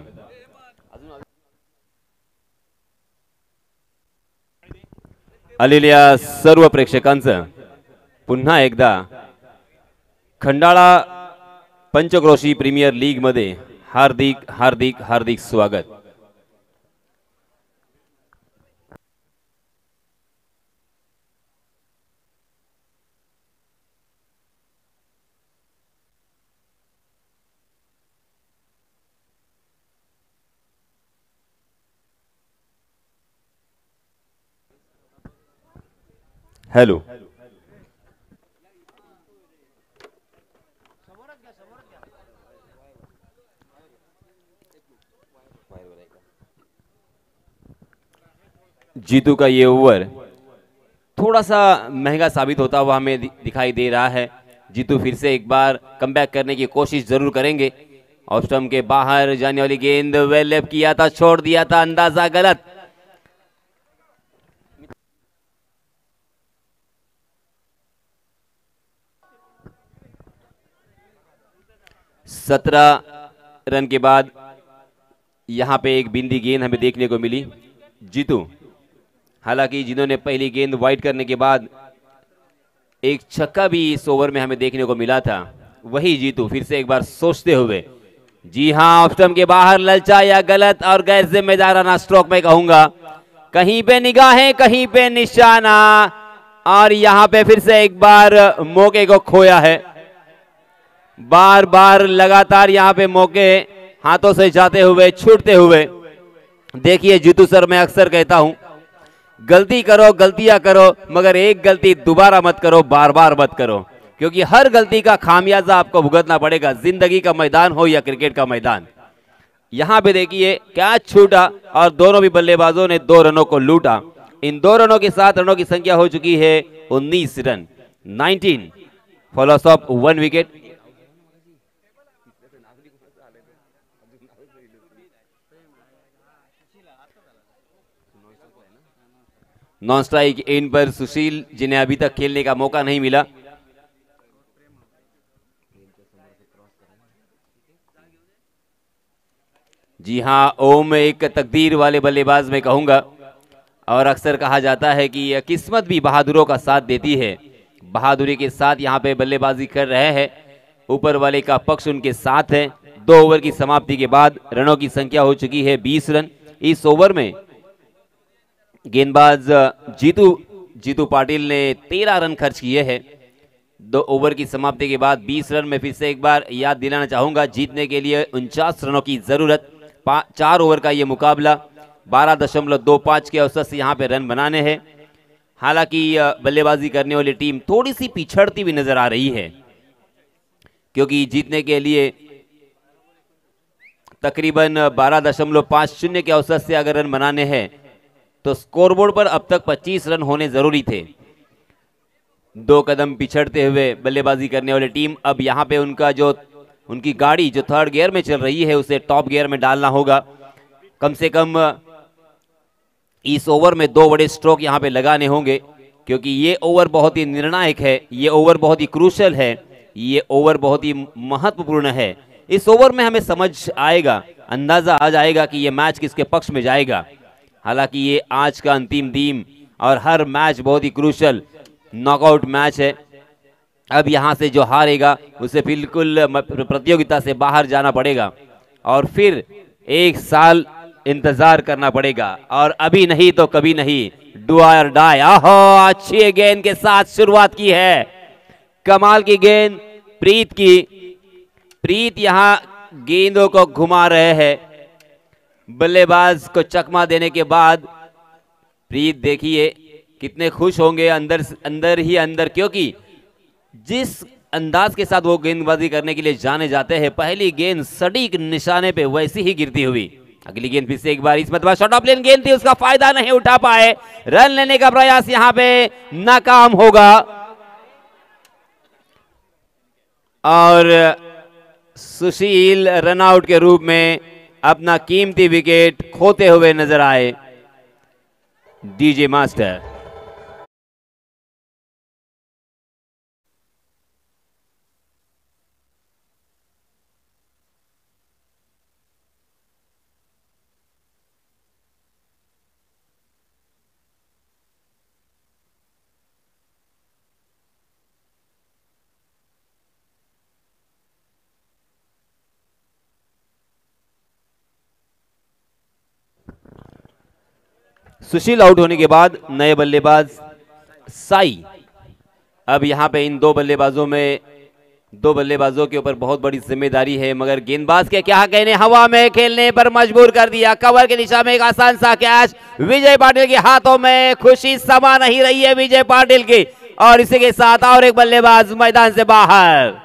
आलेल्या सर्व प्रेक्षकांचं पुन्हा एकदा खंडाळा पंचक्रोशी प्रीमियर लीग मध्ये हार्दिक हार्दिक हार्दिक स्वागत। हेलो जीतू का ये ओवर थोड़ा सा महंगा साबित होता हुआ हमें दिखाई दे रहा है। जीतू फिर से एक बार कमबैक करने की कोशिश जरूर करेंगे। ऑफ स्टंप के बाहर जाने वाली गेंद वेल लेफ्ट किया था, छोड़ दिया था, अंदाजा गलत। सत्रह रन के बाद यहां पे एक बिंदी गेंद हमें देखने को मिली। जीतू हालांकि जिन्होंने पहली गेंद वाइड करने के बाद एक छक्का भी इस ओवर में हमें देखने को मिला था, वही जीतू फिर से एक बार सोचते हुए, जी हां, ऑफ स्टंप के बाहर ललचा या गलत और गैर जिम्मेदाराना स्ट्रोक में कहूंगा। कहीं पे निगाहें, कहीं पे निशाना, और यहां पे फिर से एक बार मौके को खोया है। बार बार लगातार यहां पे मौके हाथों से जाते हुए, छूटते हुए। देखिए जीतू सर, मैं अक्सर कहता हूं गलती करो, गलतियां करो, मगर एक गलती दोबारा मत करो, बार बार मत करो, क्योंकि हर गलती का खामियाजा आपको भुगतना पड़ेगा, जिंदगी का मैदान हो या क्रिकेट का मैदान। यहां पे देखिए कैच छूटा और दोनों भी बल्लेबाजों ने 2 रनों को लूटा। इन 2 रनों के साथ रनों की संख्या हो चुकी है 19 run, 19 for loss of 1 wicket. Non striker end पर सुशील, जिन्हें अभी तक खेलने का मौका नहीं मिला। जी हां, ओम एक तकदीर वाले बल्लेबाज मैं कहूंगा, और अक्सर कहा जाता है कि यह किस्मत भी बहादुरों का साथ देती है। बहादुरी के साथ यहाँ पे बल्लेबाजी कर रहे हैं, ऊपर वाले का पक्ष उनके साथ है। 2 ओवर की समाप्ति के बाद रनों की संख्या हो चुकी है 20 रन। इस ओवर में गेंदबाज जीतू पाटिल ने 13 रन खर्च किए हैं। 2 ओवर की समाप्ति के बाद 20 रन में फिर से एक बार याद दिलाना चाहूंगा, जीतने के लिए 49 रनों की जरूरत। 4 ओवर का ये मुकाबला 12.25 के औसत से यहाँ पे रन बनाने हैं। हालांकि बल्लेबाजी करने वाली टीम थोड़ी सी पिछड़ती हुई नजर आ रही है, क्योंकि जीतने के लिए तकरीबन 12.50 के औसत से अगर रन बनाने हैं तो स्कोरबोर्ड पर अब तक 25 रन होने जरूरी थे। 2 कदम पिछड़ते हुए बल्लेबाजी करने वाली टीम, अब यहाँ पे उनकी गाड़ी जो 3rd गियर में चल रही है उसे टॉप गियर में डालना होगा। कम से कम इस ओवर में 2 बड़े स्ट्रोक यहाँ पे लगाने होंगे, क्योंकि ये ओवर बहुत ही निर्णायक है, ये ओवर बहुत ही क्रूशल है, ये ओवर बहुत ही महत्वपूर्ण है। इस ओवर में हमें समझ आएगा, अंदाजा आ जाएगा कि ये मैच किसके पक्ष में जाएगा। हालांकि ये आज का अंतिम दिन और हर मैच बहुत ही क्रूशल नॉकआउट मैच है। अब यहां से जो हारेगा उसे बिल्कुल प्रतियोगिता से बाहर जाना पड़ेगा और फिर 1 साल इंतजार करना पड़ेगा, और अभी नहीं तो कभी नहीं, डू और डाई। आहो, अच्छी गेंद के साथ शुरुआत की है, कमाल की गेंद प्रीत की। प्रीत यहां गेंदों को घुमा रहे हैं, बल्लेबाज को चकमा देने के बाद प्रीत देखिए कितने खुश होंगे अंदर ही अंदर, क्योंकि जिस अंदाज के साथ वो गेंदबाजी करने के लिए जाने जाते हैं, पहली गेंद सटीक निशाने पे वैसी ही गिरती हुई। अगली गेंद फिर से एक बार, इस मतलब शॉर्ट ऑफ लेन गेंद थी, उसका फायदा नहीं उठा पाए। रन लेने का प्रयास यहां पे नाकाम होगा और सुशील रनआउट के रूप में अपना कीमती विकेट खोते हुए नजर आए। डीजे मास्टर सुशील आउट होने के बाद नए बल्लेबाज साई। अब यहां पे इन 2 बल्लेबाजों के ऊपर बहुत बड़ी जिम्मेदारी है, मगर गेंदबाज के क्या कहने, हवा में खेलने पर मजबूर कर दिया। कवर की दिशा में एक आसान सा कैच, विजय पाटिल के हाथों में खुशी समा नहीं रही है विजय पाटिल की, और इसी के साथ और एक बल्लेबाज मैदान से बाहर।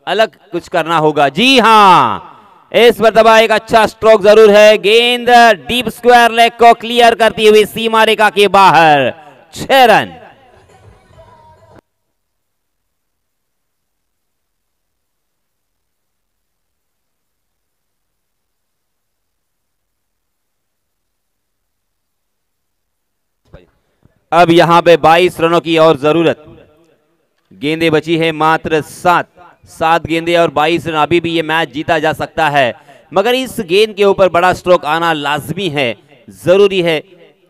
अलग कुछ करना होगा। जी हां, इस मरतबा एक अच्छा स्ट्रोक जरूर है। गेंद डीप स्क्वायर लेग को क्लियर करती हुई सीमा रेखा के बाहर, 6 रन। अब यहां पे 22 रनों की और जरूरत। गेंदें बची है मात्र 7 गेंदें और 22 रन। अभी भी ये मैच जीता जा सकता है, मगर इस गेंद के ऊपर बड़ा स्ट्रोक आना लाजमी है, जरूरी है,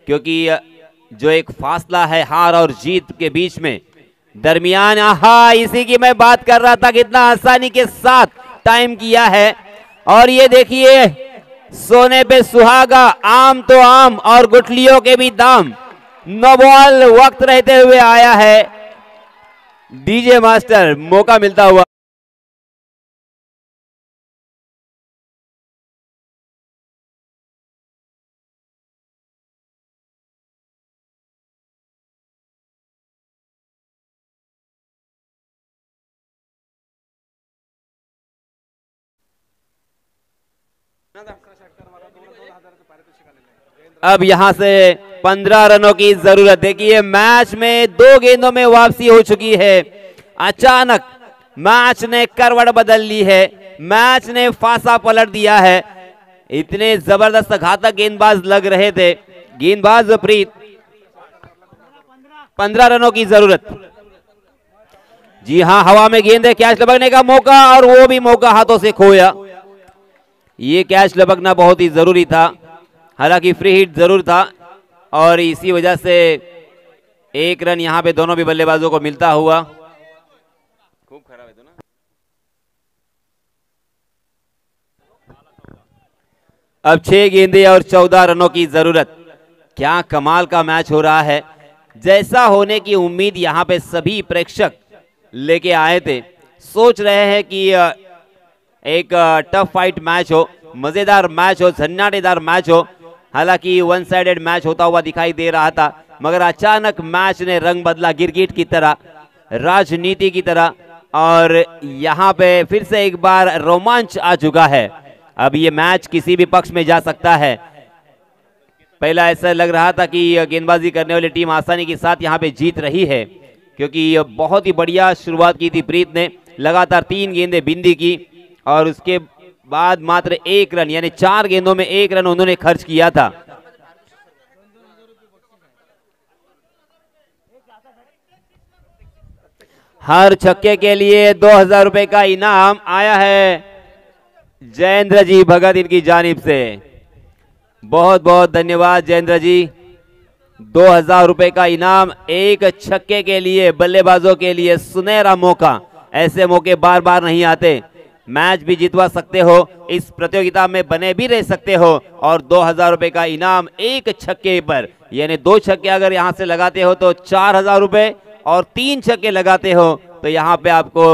क्योंकि जो एक फासला है हार और जीत के बीच में, दरमियान, आहा, इसी की मैं बात कर रहा था, कितना आसानी के साथ टाइम किया है। और ये देखिए, सोने पे सुहागा, आम तो आम और गुठलियों के भी दाम। नो बॉल वक्त रहते हुए आया है डीजे मास्टर, मौका मिलता हुआ। अब यहां से 15 रनों की जरूरत। देखिए, मैच में 2 गेंदों में वापसी हो चुकी है। अचानक मैच ने करवट बदल ली है, मैच ने फांसा पलट दिया है। इतने जबरदस्त घातक गेंदबाज लग रहे थे। गेंदबाज प्रीत, 15 रनों की जरूरत। जी हां, हवा में गेंद है, कैच लपकने का मौका, और वो भी मौका हाथों से खोया। ये कैच लपकना बहुत ही जरूरी था, हालांकि फ्री हिट जरूर था, और इसी वजह से 1 रन यहां पे दोनों भी बल्लेबाजों को मिलता हुआ। खूब खराब है तो ना। अब 6 गेंदें और 14 रनों की जरूरत। क्या कमाल का मैच हो रहा है, जैसा होने की उम्मीद यहां पे सभी प्रेक्षक लेके आए थे। सोच रहे हैं कि एक टफ फाइट मैच हो, मजेदार मैच हो, झन्नाटेदार मैच हो। हालांकि वन साइडेड मैच होता हुआ दिखाई दे रहा था, मगर अचानक मैच ने रंग बदला, गिरगिट की तरह, राजनीति की तरह, और यहां पे फिर से एक बार रोमांच आ चुका है। अब ये मैच किसी भी पक्ष में जा सकता है। पहला ऐसा लग रहा था कि गेंदबाजी करने वाली टीम आसानी के साथ यहां पे जीत रही है, क्योंकि बहुत ही बढ़िया शुरुआत की थी प्रीत ने। लगातार 3 गेंदें बिंदी की, और उसके बाद मात्र 1 रन, यानी 4 गेंदों में 1 रन उन्होंने खर्च किया था। हर छक्के के लिए 2000 रुपए का इनाम आया है जयेंद्र जी भगत इनकी जानिब से। बहुत बहुत धन्यवाद जयेंद्र जी। 2000 रुपए का इनाम, एक छक्के के लिए, बल्लेबाजों के लिए सुनहरा मौका। ऐसे मौके बार बार नहीं आते। मैच भी जितवा सकते हो, इस प्रतियोगिता में बने भी रह सकते हो, और 2000 रुपए का इनाम एक छक्के पर, यानी 2 छक्के अगर यहां से लगाते हो तो 4000 रुपए, और 3 छक्के लगाते हो तो यहां पे आपको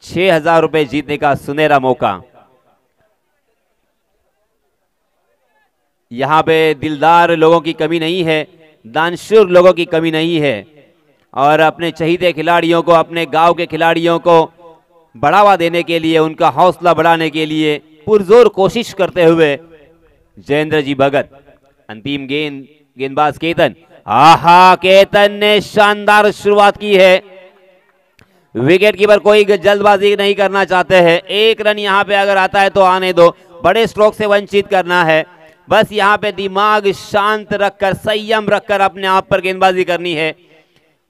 6000 रुपए जीतने का सुनहरा मौका। यहां पे दिलदार लोगों की कमी नहीं है, दानशूर लोगों की कमी नहीं है, और अपने चहीते खिलाड़ियों को, अपने गांव के खिलाड़ियों को बढ़ावा देने के लिए, उनका हौसला बढ़ाने के लिए पुरजोर कोशिश करते हुए जयेंद्र जी भगत। अंतिम गेंदबाज केतन, आहा, केतन ने शानदार शुरुआत की है। विकेट कीपर कोई जल्दबाजी नहीं करना चाहते हैं। 1 रन यहां पे अगर आता है तो आने दो, बड़े स्ट्रोक से वंचित करना है। बस यहां पे दिमाग शांत रखकर, संयम रखकर अपने आप पर गेंदबाजी करनी है।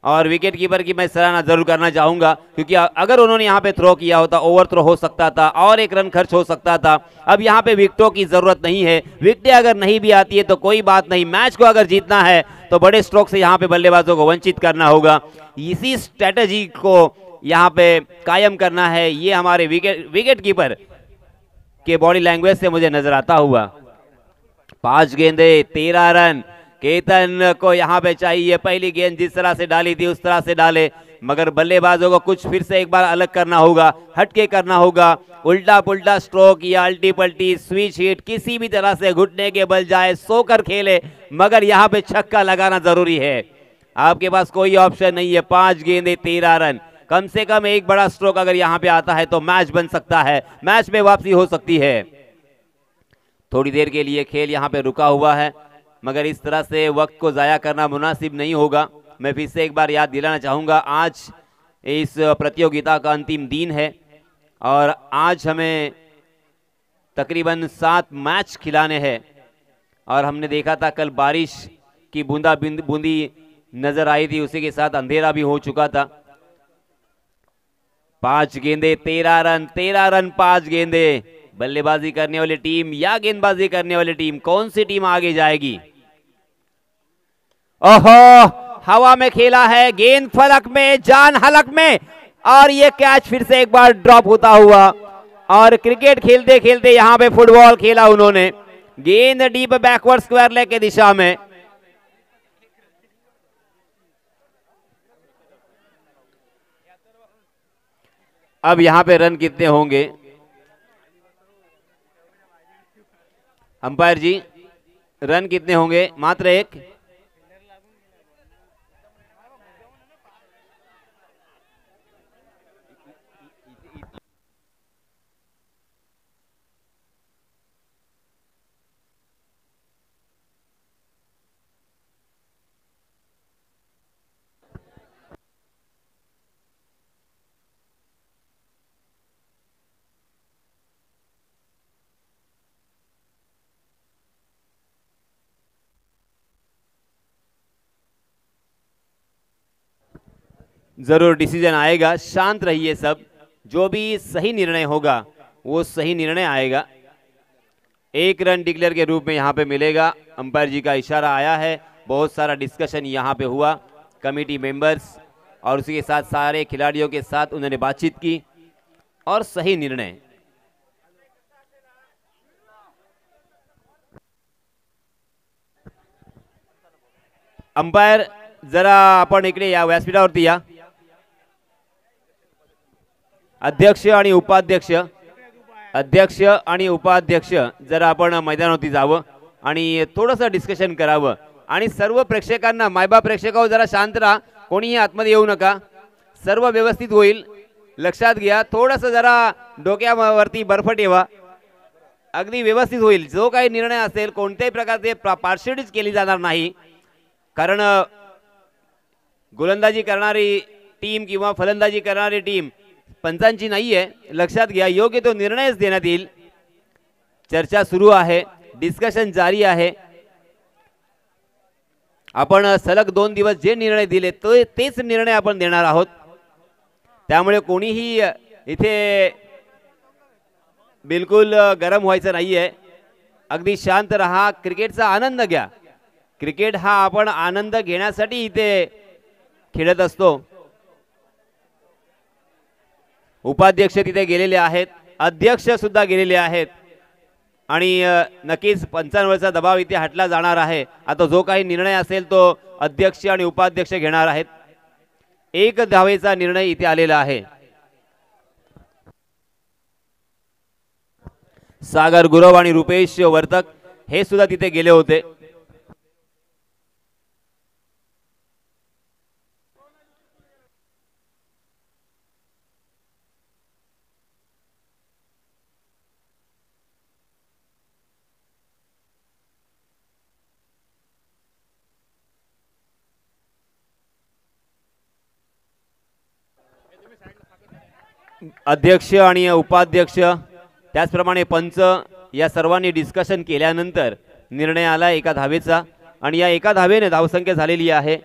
और विकेट कीपर की मैं सराहना जरूर करना चाहूंगा, क्योंकि अगर उन्होंने यहां पे थ्रो किया होता, ओवर थ्रो हो सकता था और 1 रन खर्च हो सकता था। अब यहां पे विकेटों की जरूरत नहीं है। विकेटें अगर नहीं भी आती है तो कोई बात नहीं, मैच को अगर जीतना है तो बड़े स्ट्रोक से यहां पे बल्लेबाजों को वंचित करना होगा। इसी स्ट्रेटेजी को यहां पे कायम करना है। ये हमारे विकेट कीपर के बॉडी लैंग्वेज से मुझे नजर आता हुआ। 5 गेंदे 13 रन केतन को यहां पे चाहिए। पहली गेंद जिस तरह से डाली थी उस तरह से डाले, मगर बल्लेबाजों को कुछ फिर से एक बार अलग करना होगा, हटके करना होगा। उल्टा पुल्टा स्ट्रोक या अल्टी पल्टी स्विच हिट, किसी भी तरह से घुटने के बल जाए, सोकर खेले, मगर यहां पे छक्का लगाना जरूरी है। आपके पास कोई ऑप्शन नहीं है। 5 गेंदे 13 रन, कम से कम एक बड़ा स्ट्रोक अगर यहां पे आता है तो मैच बन सकता है, मैच में वापसी हो सकती है। थोड़ी देर के लिए खेल यहाँ पे रुका हुआ है, मगर इस तरह से वक्त को ज़ाया करना मुनासिब नहीं होगा। मैं फिर से एक बार याद दिलाना चाहूँगा, आज इस प्रतियोगिता का अंतिम दिन है और आज हमें तकरीबन 7 मैच खिलाने हैं। और हमने देखा था कल बारिश की बूंदी नजर आई थी, उसी के साथ अंधेरा भी हो चुका था। 5 गेंदे 13 रन, 13 रन 5 गेंदे। बल्लेबाजी करने वाली टीम या गेंदबाजी करने वाली टीम, कौन सी टीम आगे जाएगी? ओहो, हवा में खेला है, गेंद फलक में, जान हलक में, और ये कैच फिर से एक बार ड्रॉप होता हुआ। और क्रिकेट खेलते खेलते यहां पे फुटबॉल खेला उन्होंने। गेंद डीप बैकवर्ड स्क्वायर लेग की दिशा में। अब यहां पे रन कितने होंगे अंपायर जी? रन कितने होंगे? मात्र एक। जरूर डिसीजन आएगा, शांत रहिए सब। जो भी सही निर्णय होगा वो सही निर्णय आएगा। 1 रन डिक्लेयर के रूप में यहां पे मिलेगा। अंपायर जी का इशारा आया है। बहुत सारा डिस्कशन यहां पे हुआ, कमेटी मेंबर्स और उसी के साथ सारे खिलाड़ियों के साथ उन्होंने बातचीत की और सही निर्णय। अंपायर जरा आपण इकडे या, व्यासपीठावरती या। अध्यक्ष आणि उपाध्यक्ष, अध्यक्ष आणि उपाध्यक्ष जरा आपण मैदानावरती जावं आणि थोडंसं डिस्कशन करावं। आणि सर्व प्रेक्षकांना, मायबा प्रेक्षकांनो जरा शांत राहा, कोणीही आतमध्ये येऊ नका, सर्व व्यवस्थित होईल, लक्षात घ्या। थोडंसं जरा डोक्यावरती बर्फ ठेवा, अगदी व्यवस्थित होईल। जो काही निर्णय असेल कोणत्याही प्रकारचे पार्शियलिटीज केली जाणार नाही, कारण गोलंदाजी करणारी टीम किंवा फलंदाजी करणारी टीम पंचांची नाहीये, लक्षात घ्या। योग्य तो निर्णयच देण्यात येईल। चर्चा सुरू आहे, डिस्कशन जारी आहे। आपण सलग 2 दिवस जे निर्णय दिले तेच निर्णय आपण देणार आहोत। त्यामुळे कोणीही इथे बिलकुल गरम व्हायचं नाहीये, अगदी शांत रहा, क्रिकेटचा आनंद घ्या। क्रिकेट हा आपण आनंद घेण्यासाठी इथे खेळत असतो। उपाध्यक्ष तिथे गेलेले आहेत, अध्यक्ष सुद्धा गेलेले आहेत आणि नक्कीच पंचांवरचा दबाव इथे हटला जाणार आहे। आता जो काही निर्णय असेल तो अध्यक्ष आणि उपाध्यक्ष घेणार आहेत। 1 धावेचा निर्णय इथे आलेला आहे। सागर गुरव आणि रुपेश वर्तक हे सुद्धा तिथे गेले होते। अध्यक्ष आणि उपाध्यक्ष त्याचप्रमाणे पंच या सर्वांनी डिस्कशन केल्यानंतर निर्णय आला 1 धावेचा आणि या 1 धावेने धावसंख्या झालेली आहे।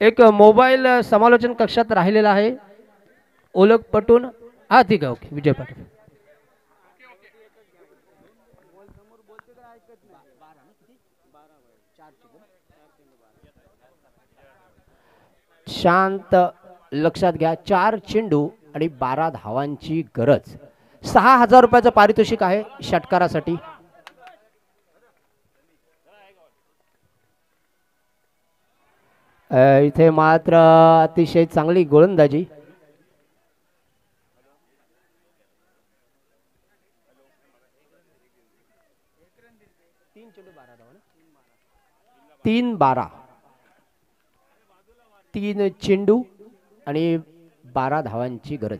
एक मोबाईल समालोचन कक्षात राहिलेला आहे ओळख पटून. हा ठीक आहे, ओके. विजय पाटील. शांत लक्षात घ्या, 4 चेंडू आणि 12 धावांची गरज. 6,000 रुपयाचं पारितोषिक आहे षटकारासाठी. इथे मात्र अतिशय चांगली गोलंदाजी. तीन चेंडू आणि 12 धावांची गरज.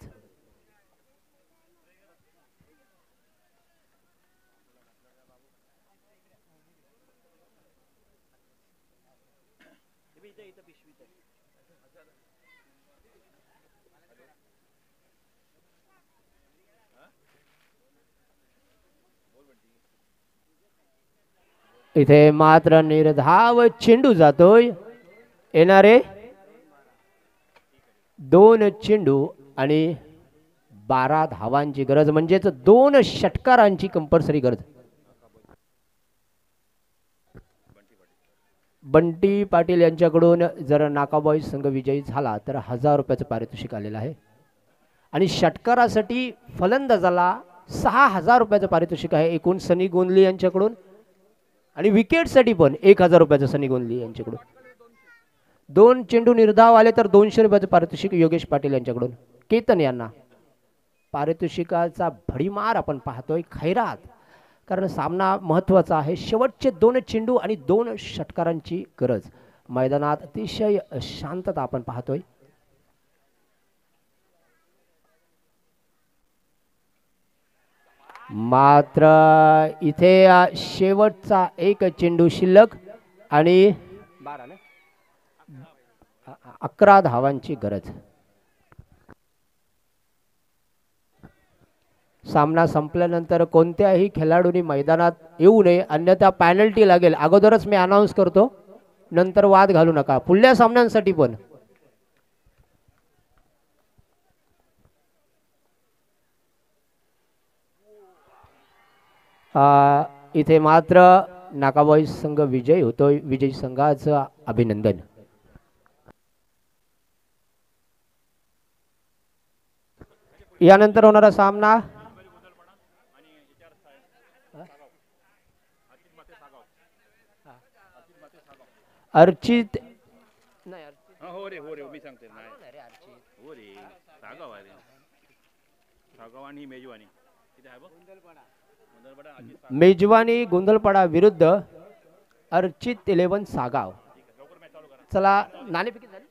इथे मात्र निर्धाव चेंडू जातोय. येणारे 2 चेंडू आणि 12 धावांची गरज, म्हणजेच 2 षटकारांची कंपल्सरी गरज. बंटी पाटील यांच्याकडून जर नाकाबॉय संघ विजयी झाला तर 1,000 रुपयाचं पारितोषिक आलेलं आहे. आणि षटकारासाठी फलंदाजाला 6,000 रुपयाचं पारितोषिक आहे एकूण सनी गोंदली यांच्याकडून. आणि विकेटसाठी पण 1,000 रुपयाचं सनी गोंदली यांच्याकडून. 2 चेंडू निर्धाव आले तर 200 रुपयाचं पारितोषिक योगेश पाटील यांच्याकडून. केतन यांना पारितोषिकाचा भडीमार आपण पाहतोय खैरात, कारण सामना महत्त्वाचा आहे. शेवटचे 2 चेंडू आणि 2 षटकारांची गरज. मैदानात अतिशय शांतता आपण पाहतोय. मात्र इथे शेवटचा 1 चेंडू शिल्लक आणि 11 धावांची गरज. सामना संपल्यानंतर कोणत्याही खेळाडूंनी मैदानात येऊ नये, अन्यथा पॅनल्टी लागेल. अगोदरच मी अनाऊन्स करतो, नंतर वाद घालू नका. पुढल्या सामन्यांसाठी पण इथे मात्र नाकाबॉई संघ विजय होतोय. विजयी संघाचं अभिनंदन. यानंतर होणारा सामना अर्चित हो रे मी सांगते हो रे सागाव आहे सागाव आणि मेजवानी इथे आहे बघ. मेजवानी गोंधळपाडा विरुद्ध अर्चित 11 सागाव. चला नाणेफेकी झाली.